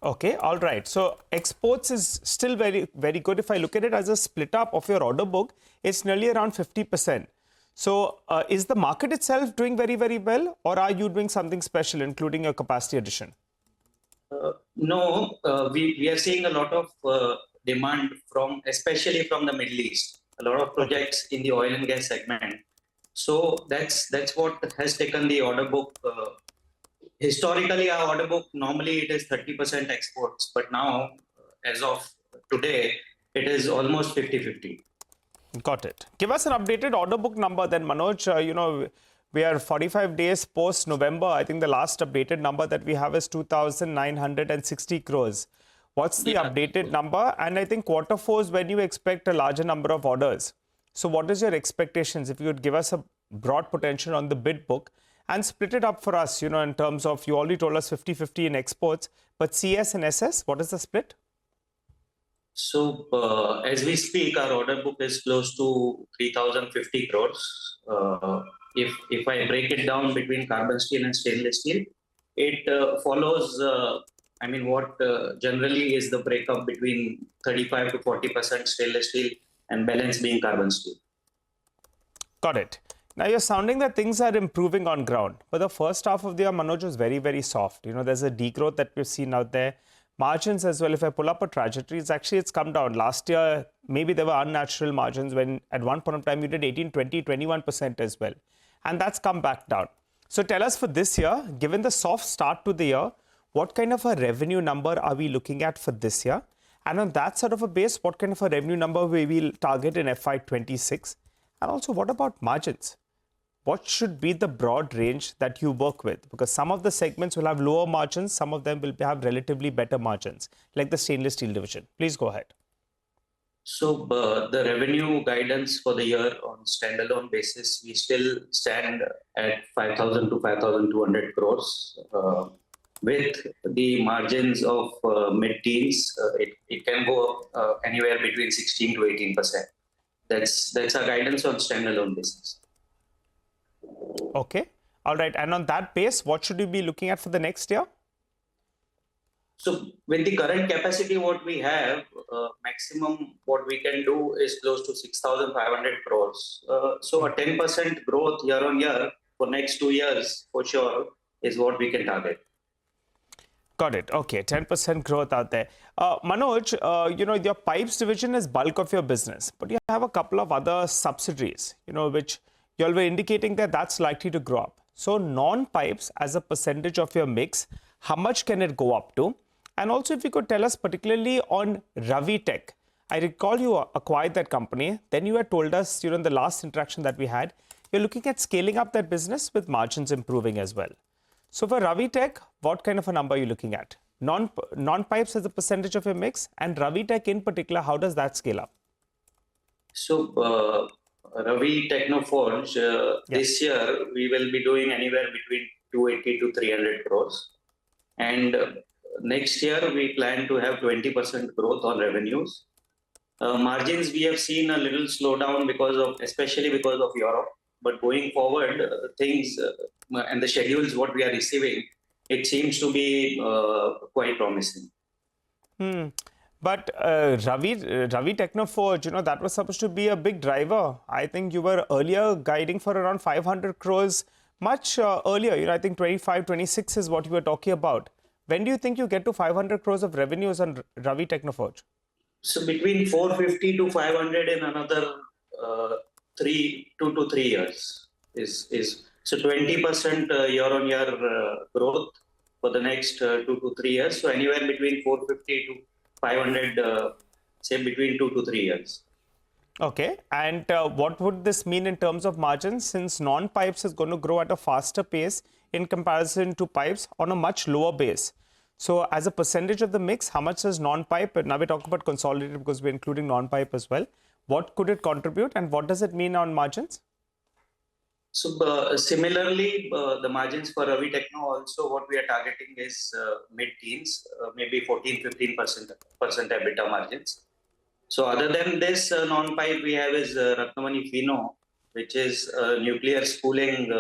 Okay, all right. So exports is still very, very good. If I look at it as a split up of your order book, it's nearly around 50%. So is the market itself doing very, very well, or are you doing something special, including your capacity addition? No, we are seeing a lot of demand especially from the Middle East. A lot of projects in the oil and gas segment. So that's what has taken the order book. Historically, our order book, normally it is 30% exports, but now, as of today, it is almost 50-50. Got it. Give us an updated order book number then, Manoj. We are 45 days post-November. I think the last updated number that we have is 2,960 crores. What's the updated number? And I think quarter four is when you expect a larger number of orders. So what is your expectations? If you would give us a broad potential on the bid book and split it up for us, in terms of, you already told us 50-50 in exports, but CS and SS, what is the split? So, as we speak, our order book is close to 3,050 crores. If I break it down between carbon steel and stainless steel, it follows, what generally is the breakup between 35 to 40% stainless steel and balance being carbon steel. Got it. Now, you're sounding that things are improving on ground. But the first half of the year, Manoj, was very, very soft. There's a degrowth that we've seen out there. Margins as well, if I pull up a trajectory, it's come down. Last year, maybe there were unnatural margins when at one point of time you did 18, 20, 21% as well. And that's come back down. So tell us for this year, given the soft start to the year, what kind of a revenue number are we looking at for this year? And on that sort of a base, what kind of a revenue number we will target in FY26? And also, what about margins? What should be the broad range that you work with? Because some of the segments will have lower margins, some of them will have relatively better margins, like the stainless steel division. Please go ahead. So the revenue guidance for the year on standalone basis, we still stand at 5,000 to 5,200 crores. With the margins of mid-teens, it can go anywhere between 16 to 18%. That's our guidance on standalone basis. Okay. All right. And on that base, what should you be looking at for the next year? So with the current capacity what we have, maximum what we can do is close to 6,500 crores. So a 10% growth year on year for next 2 years for sure is what we can target. Got it. Okay, 10% growth out there. Manoj, your pipes division is bulk of your business, but you have a couple of other subsidiaries, which you all were indicating that that's likely to grow up. So non-pipes as a percentage of your mix, how much can it go up to? And also if you could tell us particularly on Ravi Tech. I recall you acquired that company. Then you had told us during the last interaction that we had, you're looking at scaling up that business with margins improving as well. So for Ravi Tech, what kind of a number are you looking at? Non-pipes as a percentage of your mix, and Ravi Tech in particular, how does that scale up? So Ravi Technoforge, this year we will be doing anywhere between 280 to 300 crores. And next year we plan to have 20% growth on revenues. Margins we have seen a little slowdown especially because of Europe. But going forward, things and the schedules what we are receiving, it seems to be quite promising. But Ravi Technoforge, that was supposed to be a big driver. I think you were earlier guiding for around 500 crores, much earlier. I think 25, 26 is what you were talking about. When do you think you get to 500 crores of revenues on Ravi Technoforge? So between 450 to 500 in another 2 to 3 years is so 20% year-on-year growth for the next 2 to 3 years. So anywhere between 450 to 500, say between 2 to 3 years. Okay. And what would this mean in terms of margins, since non-pipes is going to grow at a faster pace in comparison to pipes on a much lower base? So as a percentage of the mix, how much is non-pipe? Now we talk about consolidated because we're including non-pipe as well. What could it contribute and what does it mean on margins? So similarly, the margins for Ravi Techno also what we are targeting is mid-teens, maybe 14-15% EBITDA margins. So other than this non-pipe we have is Ratnamani Fino, which is nuclear spooling.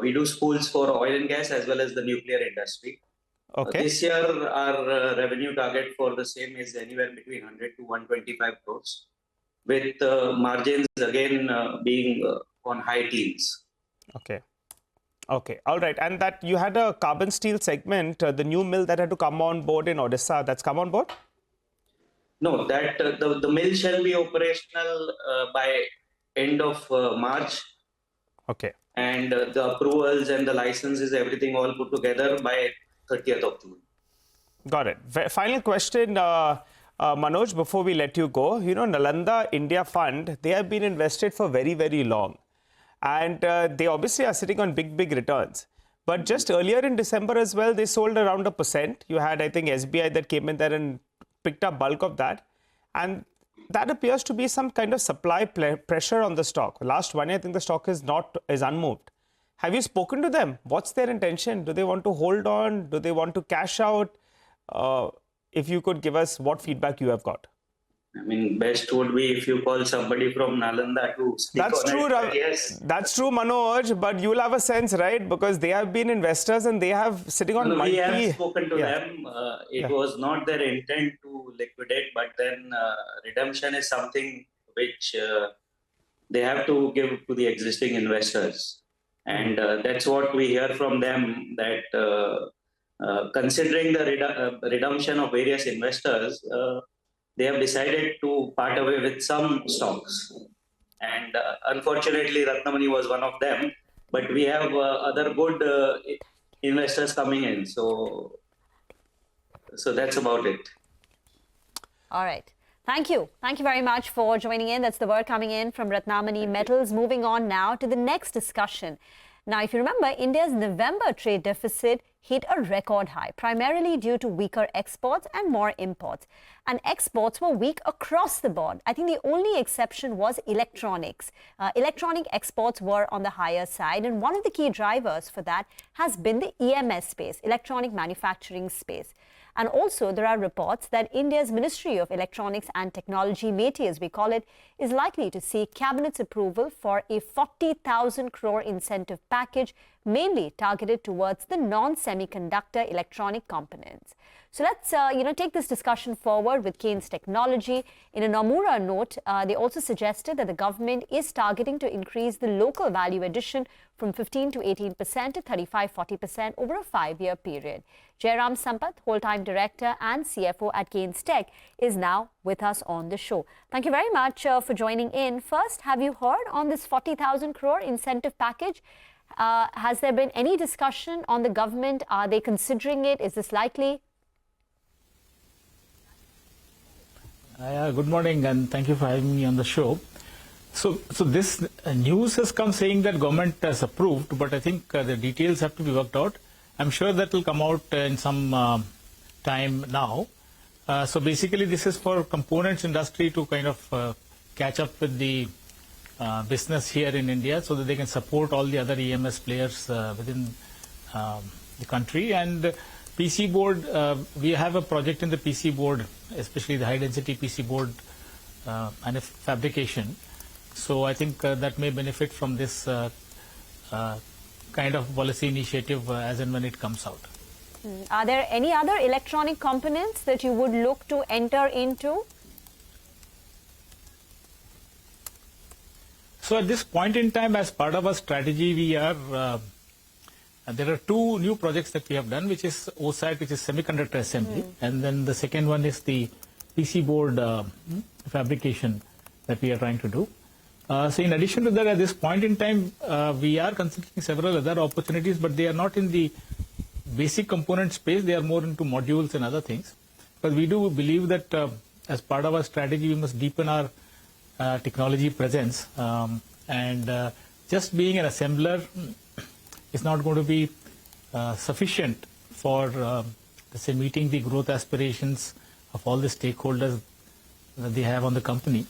We do spools for oil and gas as well as the nuclear industry. Okay. This year our revenue target for the same is anywhere between 100 to 125 crores. With margins again being on high teens. Okay. Okay. All right. And that you had a carbon steel segment, the new mill that had to come on board in Odisha, that's come on board? No, that the mill shall be operational by end of March. Okay. And the approvals and the licenses, everything all put together by 30th of June. Got it. Final question, Manoj, before we let you go. Nalanda India Fund, they have been invested for very, very long. And they obviously are sitting on big, big returns. But just earlier in December as well, they sold around 1%. You had, I think, SBI that came in there and picked up bulk of that. And that appears to be some kind of supply pressure on the stock. Last 1 year, I think the stock is unmoved. Have you spoken to them? What's their intention? Do they want to hold on? Do they want to cash out? If you could give us what feedback you have got. I mean, best would be if you call somebody from Nalanda to speak That's on true, it. Yes. That's true, Manoj, but you'll have a sense, right? Because they have been investors and they have sitting on We have spoken to them. It was not their intent to liquidate, but then redemption is something which they have to give to the existing investors. And that's what we hear from them, that considering the redemption of various investors, they have decided to part away with some stocks. And unfortunately, Ratnamani was one of them. But we have other good investors coming in. So that's about it. All right. Thank you. Thank you very much for joining in. That's the word coming in from Ratnamani Metals. Moving on now to the next discussion. Now, if you remember, India's November trade deficit hit a record high, primarily due to weaker exports and more imports. And exports were weak across the board. I think the only exception was electronics. Electronic exports were on the higher side, and one of the key drivers for that has been the EMS space, electronic manufacturing space. And also, there are reports that India's Ministry of Electronics and Technology, MeitY as we call it, is likely to seek Cabinet's approval for a 40,000 crore incentive package, mainly targeted towards the non-semiconductor electronic components. So let's, take this discussion forward with Kaynes Technology. In a Nomura note, they also suggested that the government is targeting to increase the local value addition from 15 to 18% to 35-40% over a 5-year period. Jairam Sampath, whole-time director and CFO at Kaynes Tech, is now with us on the show. Thank you very much for joining in. First, have you heard on this 40,000 crore incentive package? Has there been any discussion on the government? Are they considering it? Is this likely? Good morning, and thank you for having me on the show. So this news has come saying that government has approved, but I think the details have to be worked out. I'm sure that will come out in some time now. So basically, this is for components industry to kind of catch up with the business here in India, so that they can support all the other EMS players within the country. And PC board, we have a project in the PC board, especially the high density PC board and fabrication. So I think that may benefit from this kind of policy initiative as and when it comes out. Are there any other electronic components that you would look to enter into? So at this point in time, as part of our strategy, we are there are two new projects that we have done, which is OSAT, which is semiconductor assembly, and then the second one is the PC board fabrication that we are trying to do. So in addition to that, at this point in time, we are considering several other opportunities, but they are not in the basic component space. They are more into modules and other things. But we do believe that as part of our strategy, we must deepen our technology presence. And just being an assembler is not going to be sufficient for, say, meeting the growth aspirations of all the stakeholders that they have on the company.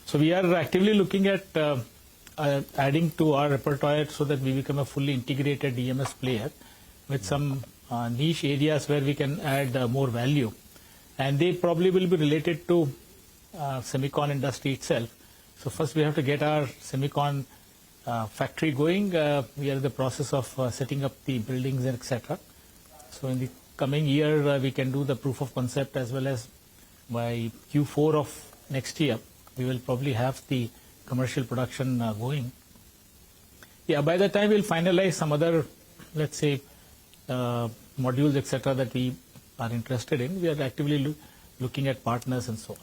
So we are actively looking at adding to our repertoire so that we become a fully integrated EMS player with some niche areas where we can add more value. And they probably will be related to semicon industry itself. So first we have to get our semicon factory going. We are in the process of setting up the buildings and etc. So in the coming year, we can do the proof of concept, as well as by Q4 of next year, we will probably have the commercial production going. Yeah, by the time we'll finalize some other, let's say, modules, etc., that we are interested in, we are actively looking at partners and so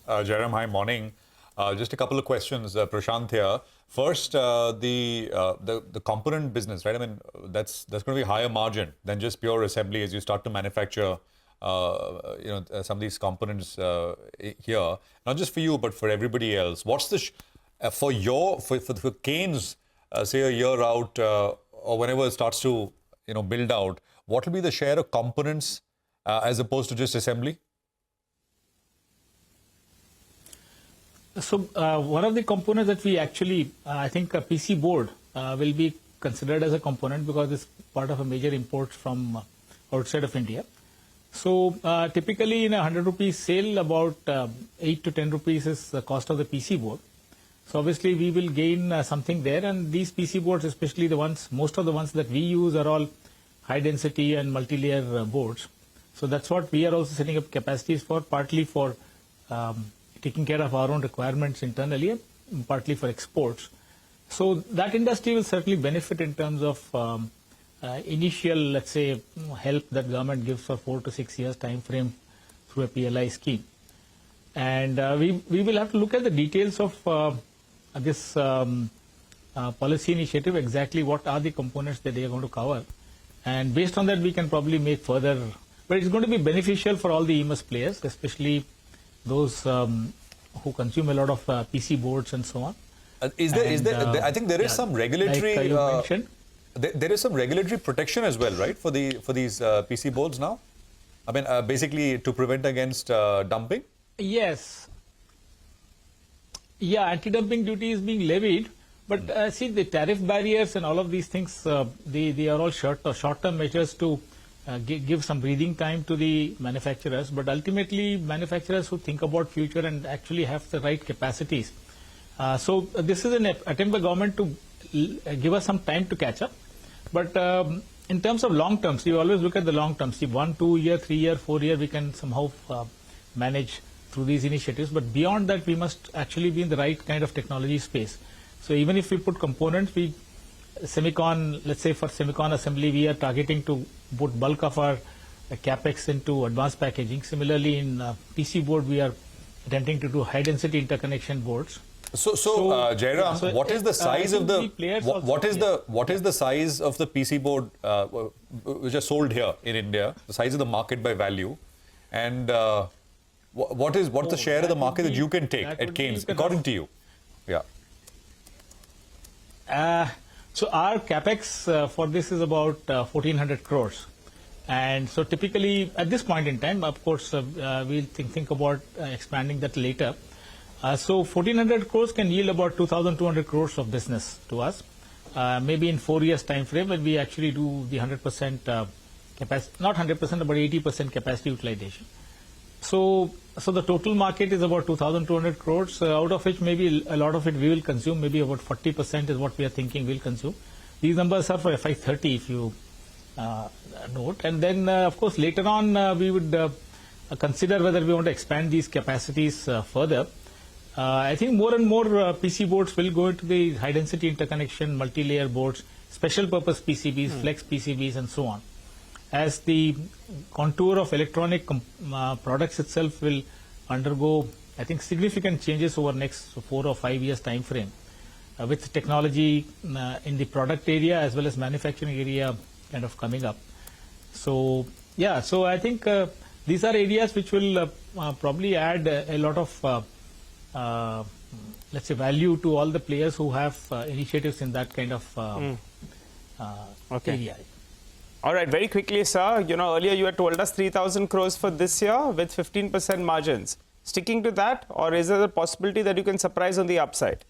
on. Jairam, hi, morning. Just a couple of questions, Prashant here. First, the component business, right? I mean, that's going to be higher margin than just pure assembly as you start to manufacture, some of these components here. Not just for you, but for everybody else. What's the for Kaynes, say a year out or whenever it starts to build out? What will be the share of components as opposed to just assembly? So one of the components that we actually, I think a PC board will be considered as a component because it's part of a major import from outside of India. So typically in a 100 rupees sale, about 8 to 10 rupees is the cost of the PC board. So obviously we will gain something there, and these PC boards, especially the ones, most of the ones that we use are all high density and multi-layer boards. So that's what we are also setting up capacities for, partly for taking care of our own requirements internally, and partly for exports. So that industry will certainly benefit in terms of initial, let's say, help that government gives for 4 to 6 years time frame through a PLI scheme. And we will have to look at the details of this policy initiative, exactly what are the components that they are going to cover. And based on that, we can probably make further, but it's going to be beneficial for all the EMS players, especially those who consume a lot of PC boards and so on. I think there is some regulatory. Like you mentioned. There is some regulatory protection as well, right, for these PC boards now? I mean, basically to prevent against dumping? Yes. Yeah, anti-dumping duty is being levied. But see, the tariff barriers and all of these things, they are all short-term measures to give some breathing time to the manufacturers. But ultimately, manufacturers who think about future and actually have the right capacities. So this is an attempt by government to give us some time to catch up. But in terms of long terms, you always look at the long term. See, 1, 2 year, 3 year, 4 year, we can somehow manage through these initiatives. But beyond that, we must actually be in the right kind of technology space. So even if we put components, let's say for semicon assembly, we are targeting to put bulk of our capex into advanced packaging. Similarly, in PC board, we are attempting to do high density interconnection boards. So Jairam, what is the size of the what is the size of the PC board which are sold here in India? The size of the market by value, and what's the share of the market that you can take at Keynes, according to you? Yeah. So our capex for this is about 1,400 crores. And so typically at this point in time, of course, we'll think about expanding that later. So 1,400 crores can yield about 2,200 crores of business to us. Maybe in 4 years time frame when we actually do the 100% capacity, not 100%, about 80% capacity utilization. So the total market is about 2,200 crores, out of which maybe a lot of it we will consume, maybe about 40% is what we are thinking we'll consume. These numbers are for FY30 if you note. And then, of course, later on we would consider whether we want to expand these capacities further. I think more and more PC boards will go into the high-density interconnection, multi-layer boards, special-purpose PCBs, flex PCBs, and so on. As the contour of electronic products itself will undergo, I think, significant changes over next 4 or 5 years time frame, with technology in the product area as well as manufacturing area kind of coming up. So, yeah, so I think these are areas which will probably add a lot of, let's say, value to all the players who have initiatives in that kind of area. All right, very quickly, sir. Earlier you had told us 3,000 crores for this year with 15% margins. Sticking to that, or is there a possibility that you can surprise on the upside?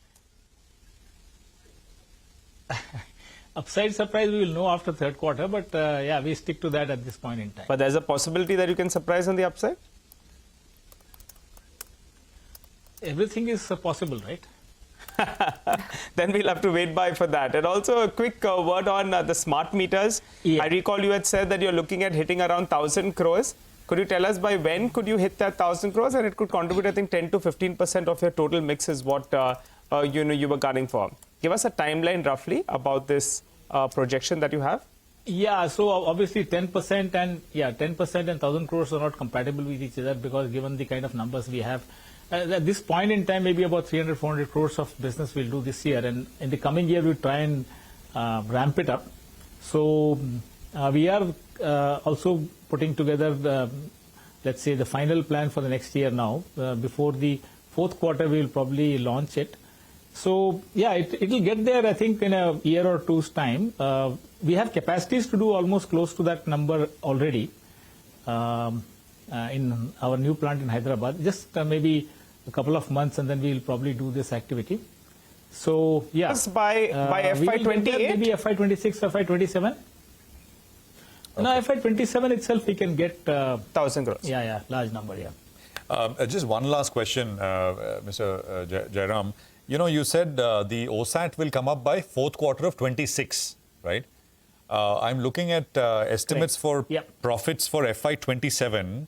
Upside surprise we will know after third quarter, but yeah, we stick to that at this point in time. But there's a possibility that you can surprise on the upside? Everything is possible, right? Then we'll have to wait by for that. And also a quick word on the smart meters. Yeah. I recall you had said that you're looking at hitting around 1,000 crores. Could you tell us by when could you hit that 1,000 crores? And it could contribute, I think, 10 to 15% of your total mix is what you were gunning for. Give us a timeline roughly about this projection that you have. Yeah, so obviously 10% and 10% and 1,000 crores are not compatible with each other, because given the kind of numbers we have. At this point in time, maybe about 300, 400 crores of business we'll do this year, and in the coming year we'll try and ramp it up. So we are also putting together the, let's say, the final plan for the next year now. Before the fourth quarter, we will probably launch it. So yeah, it will get there, I think, in a year or two's time. We have capacities to do almost close to that number already in our new plant in Hyderabad. Just maybe a couple of months, and then we will probably do this activity. So yeah, by FY28, maybe FY26, FY27. Okay. No, FY27 itself we can get 1,000 crores. Yeah, large number. Yeah. Just one last question, Mr. Jairam. You said the OSAT will come up by fourth quarter of 26, right? I'm looking at estimates for profits for FY27.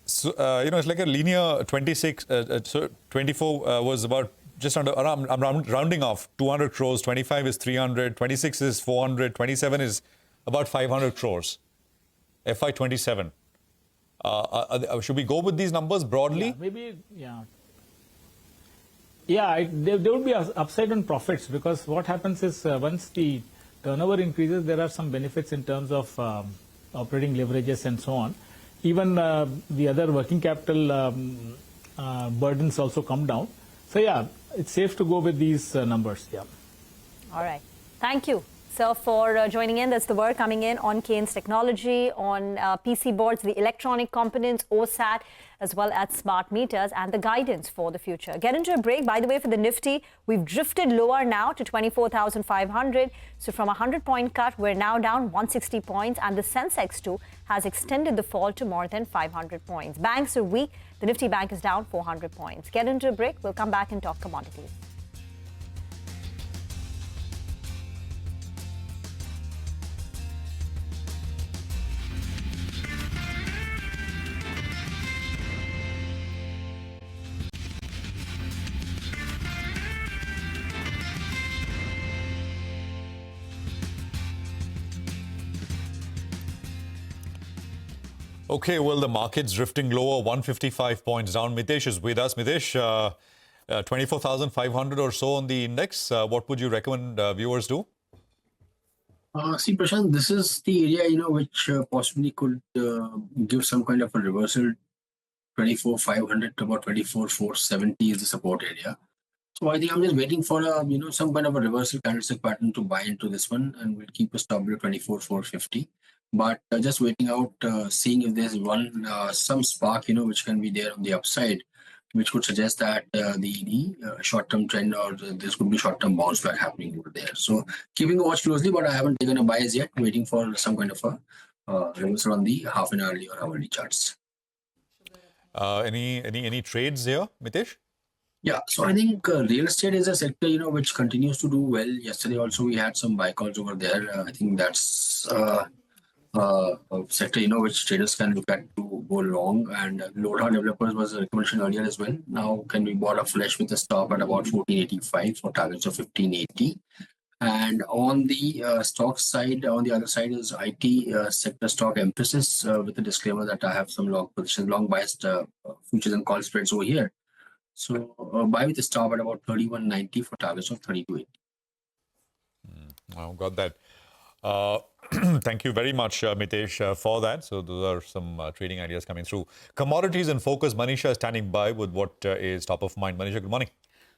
So, it's like a linear 26, so 24 was about just under, I'm rounding off, 200 crores, 25 is 300, 26 is 400, 27 is about 500 crores, FY27. Should we go with these numbers broadly? Yeah, maybe, yeah. Yeah, there would be an upside on profits, because what happens is once the turnover increases, there are some benefits in terms of operating leverages and so on. Even the other working capital burdens also come down. So yeah, it's safe to go with these numbers. Yeah. All right. Thank you. sir, for joining in. That's the word coming in on Keynes Technology, on PC boards, the electronic components, OSAT, as well as smart meters, and the guidance for the future. Get into a break. By the way, for the Nifty, we've drifted lower now to 24,500. So from a 100-point cut, we're now down 160 points, and the sensex too has extended the fall to more than 500 points. Banks are weak. The Nifty Bank is down 400 points. Get into a break. We'll come back and talk commodities. Okay, well, the market's drifting lower, 155 points down. Mitesh is with us. Mitesh, 24,500 or so on the index. What would you recommend viewers do? See, Prashant, this is the area, which possibly could give some kind of a reversal. 24,500 to about 24,470 is the support area. So I think I'm just waiting for a, some kind of a reversal candlestick pattern to buy into this one, and we'll keep a stop below 24,450. But just waiting out, seeing if there's some spark, which can be there on the upside, which could suggest that the short-term trend or this could be short-term bounce back happening over there. So keeping a watch closely, but I haven't taken a buy as yet, waiting for some kind of a reversal on the half an hourly or hourly charts. Any trades here, Mitesh? Yeah, so I think real estate is a sector, which continues to do well. Yesterday also we had some buy calls over there. I think that's a sector, which traders can look at to go long, and Lodha Developers was a recommendation earlier as well. Now can be bought a flush with a stop at about 1485 for targets of 1580. And on the stock side, on the other side is IT sector stock emphasis with a disclaimer that I have some long positions, long biased futures and call spreads over here. So buy with a stop at about 3190 for targets of 3280. Got that. Thank you very much, Mitesh, for that. So those are some trading ideas coming through. Commodities in focus. Manisha is standing by with what is top of mind. Manisha, good morning.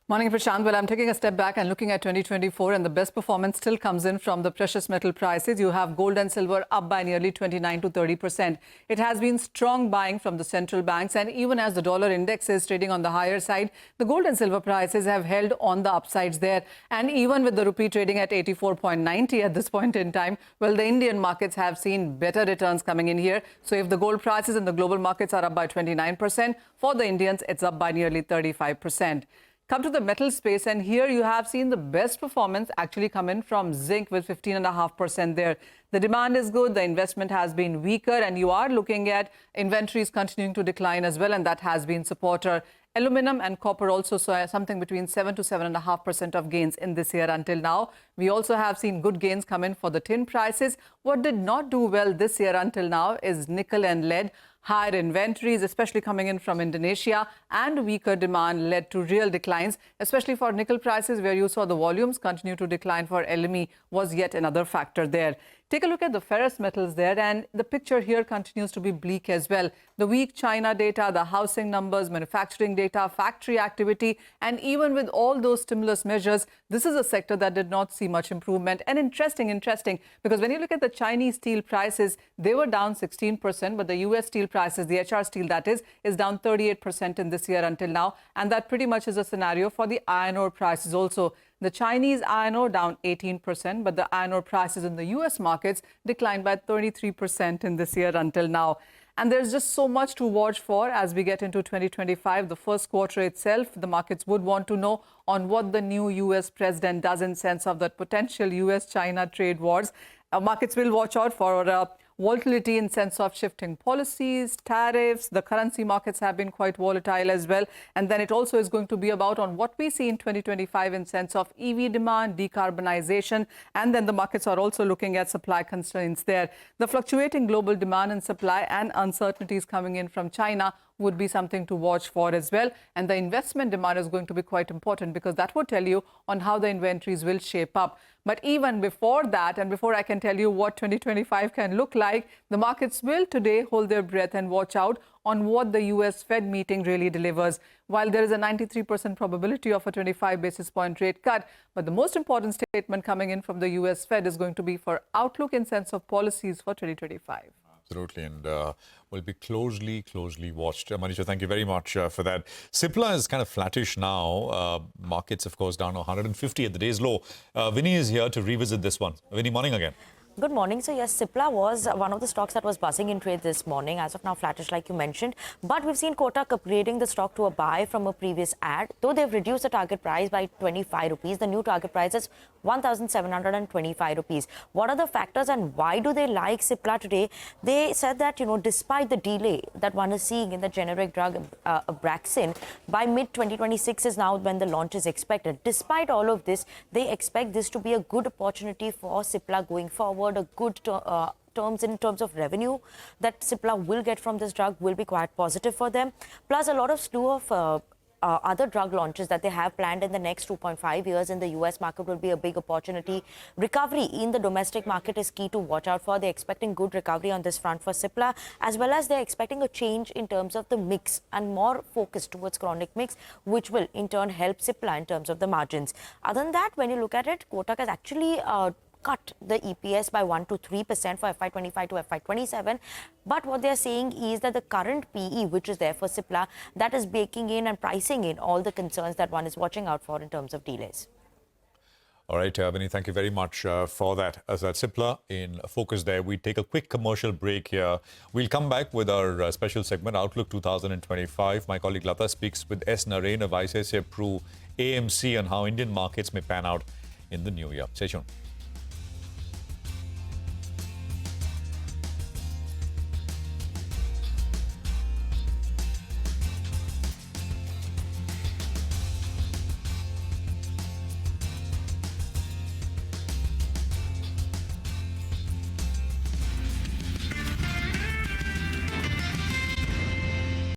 Morning, Prashant. Well, I'm taking a step back and looking at 2024, and the best performance still comes in from the precious metal prices. You have gold and silver up by nearly 29 to 30%. It has been strong buying from the central banks, and even as the dollar index is trading on the higher side, the gold and silver prices have held on the upsides there. And even with the rupee trading at 84.90 at this point in time, well, the Indian markets have seen better returns coming in here. So if the gold prices in the global markets are up by 29%, for the Indians, it's up by nearly 35%. Come to the metal space, and here you have seen the best performance actually come in from zinc with 15.5% there. The demand is good, the investment has been weaker, and you are looking at inventories continuing to decline as well, and that has been supporter. Aluminum and copper also saw something between 7 to 7.5% of gains in this year until now. We also have seen good gains come in for the tin prices. What did not do well this year until now is nickel and lead. Higher inventories, especially coming in from Indonesia, and weaker demand led to real declines, especially for nickel prices, where you saw the volumes continue to decline for LME was yet another factor there. Take a look at the ferrous metals there, and the picture here continues to be bleak as well. The weak China data, the housing numbers, manufacturing data, factory activity, and even with all those stimulus measures, this is a sector that did not see much improvement. And interesting, because when you look at the Chinese steel prices, they were down 16%, but the US steel prices, the HR steel that is down 38% in this year until now. And that pretty much is a scenario for the iron ore prices also. The Chinese iron ore down 18%, but the iron ore prices in the US markets declined by 33% in this year until now. And there's just so much to watch for as we get into 2025. The first quarter itself, the markets would want to know on what the new US president does in sense of that potential US-China trade wars. Markets will watch out for volatility in sense of shifting policies, tariffs. The currency markets have been quite volatile as well. And then it also is going to be about on what we see in 2025 in sense of EV demand, decarbonization. And then the markets are also looking at supply constraints there. The fluctuating global demand and supply and uncertainties coming in from China would be something to watch for as well. And the investment demand is going to be quite important because that would tell you on how the inventories will shape up. But even before that, and before I can tell you what 2025 can look like, the markets will today hold their breath and watch out on what the US Fed meeting really delivers. While there is a 93% probability of a 25 basis point rate cut, but the most important statement coming in from the US Fed is going to be for outlook in sense of policies for 2025. Absolutely, and will be closely watched. Manisha, thank you very much for that. Cipla is kind of flattish now. Markets, of course, down 150 at the day's low. Vinny is here to revisit this one. Vinny, morning again. Good morning. So yes, Cipla was one of the stocks that was buzzing in trade this morning. As of now, flattish like you mentioned. But we've seen Kotak upgrading the stock to a buy from a previous ad. Though they've reduced the target price by 25 rupees, the new target price is 1,725 rupees. What are the factors and why do they like Cipla today? They said that, despite the delay that one is seeing in the generic drug Abraxane, by mid-2026 is now when the launch is expected. Despite all of this, they expect this to be a good opportunity for Cipla going forward. A good terms in terms of revenue that Cipla will get from this drug will be quite positive for them. Plus, a lot of slew of other drug launches that they have planned in the next 2.5 years in the US market will be a big opportunity. Recovery in the domestic market is key to watch out for. They're expecting good recovery on this front for Cipla, as well as they're expecting a change in terms of the mix and more focus towards chronic mix, which will in turn help Cipla in terms of the margins. Other than that, when you look at it, Kotak has actually cut the EPS by 1 to 3% for FY25 to FY27. But what they're saying is that the current PE, which is there for Cipla, that is baking in and pricing in all the concerns that one is watching out for in terms of delays. All right, Vinny, thank you very much for that. As that Cipla in focus there, we take a quick commercial break here. We'll come back with our special segment, Outlook 2025. My colleague Lata speaks with S. Narain of ICICI Pru AMC on how Indian markets may pan out in the new year. Stay tuned.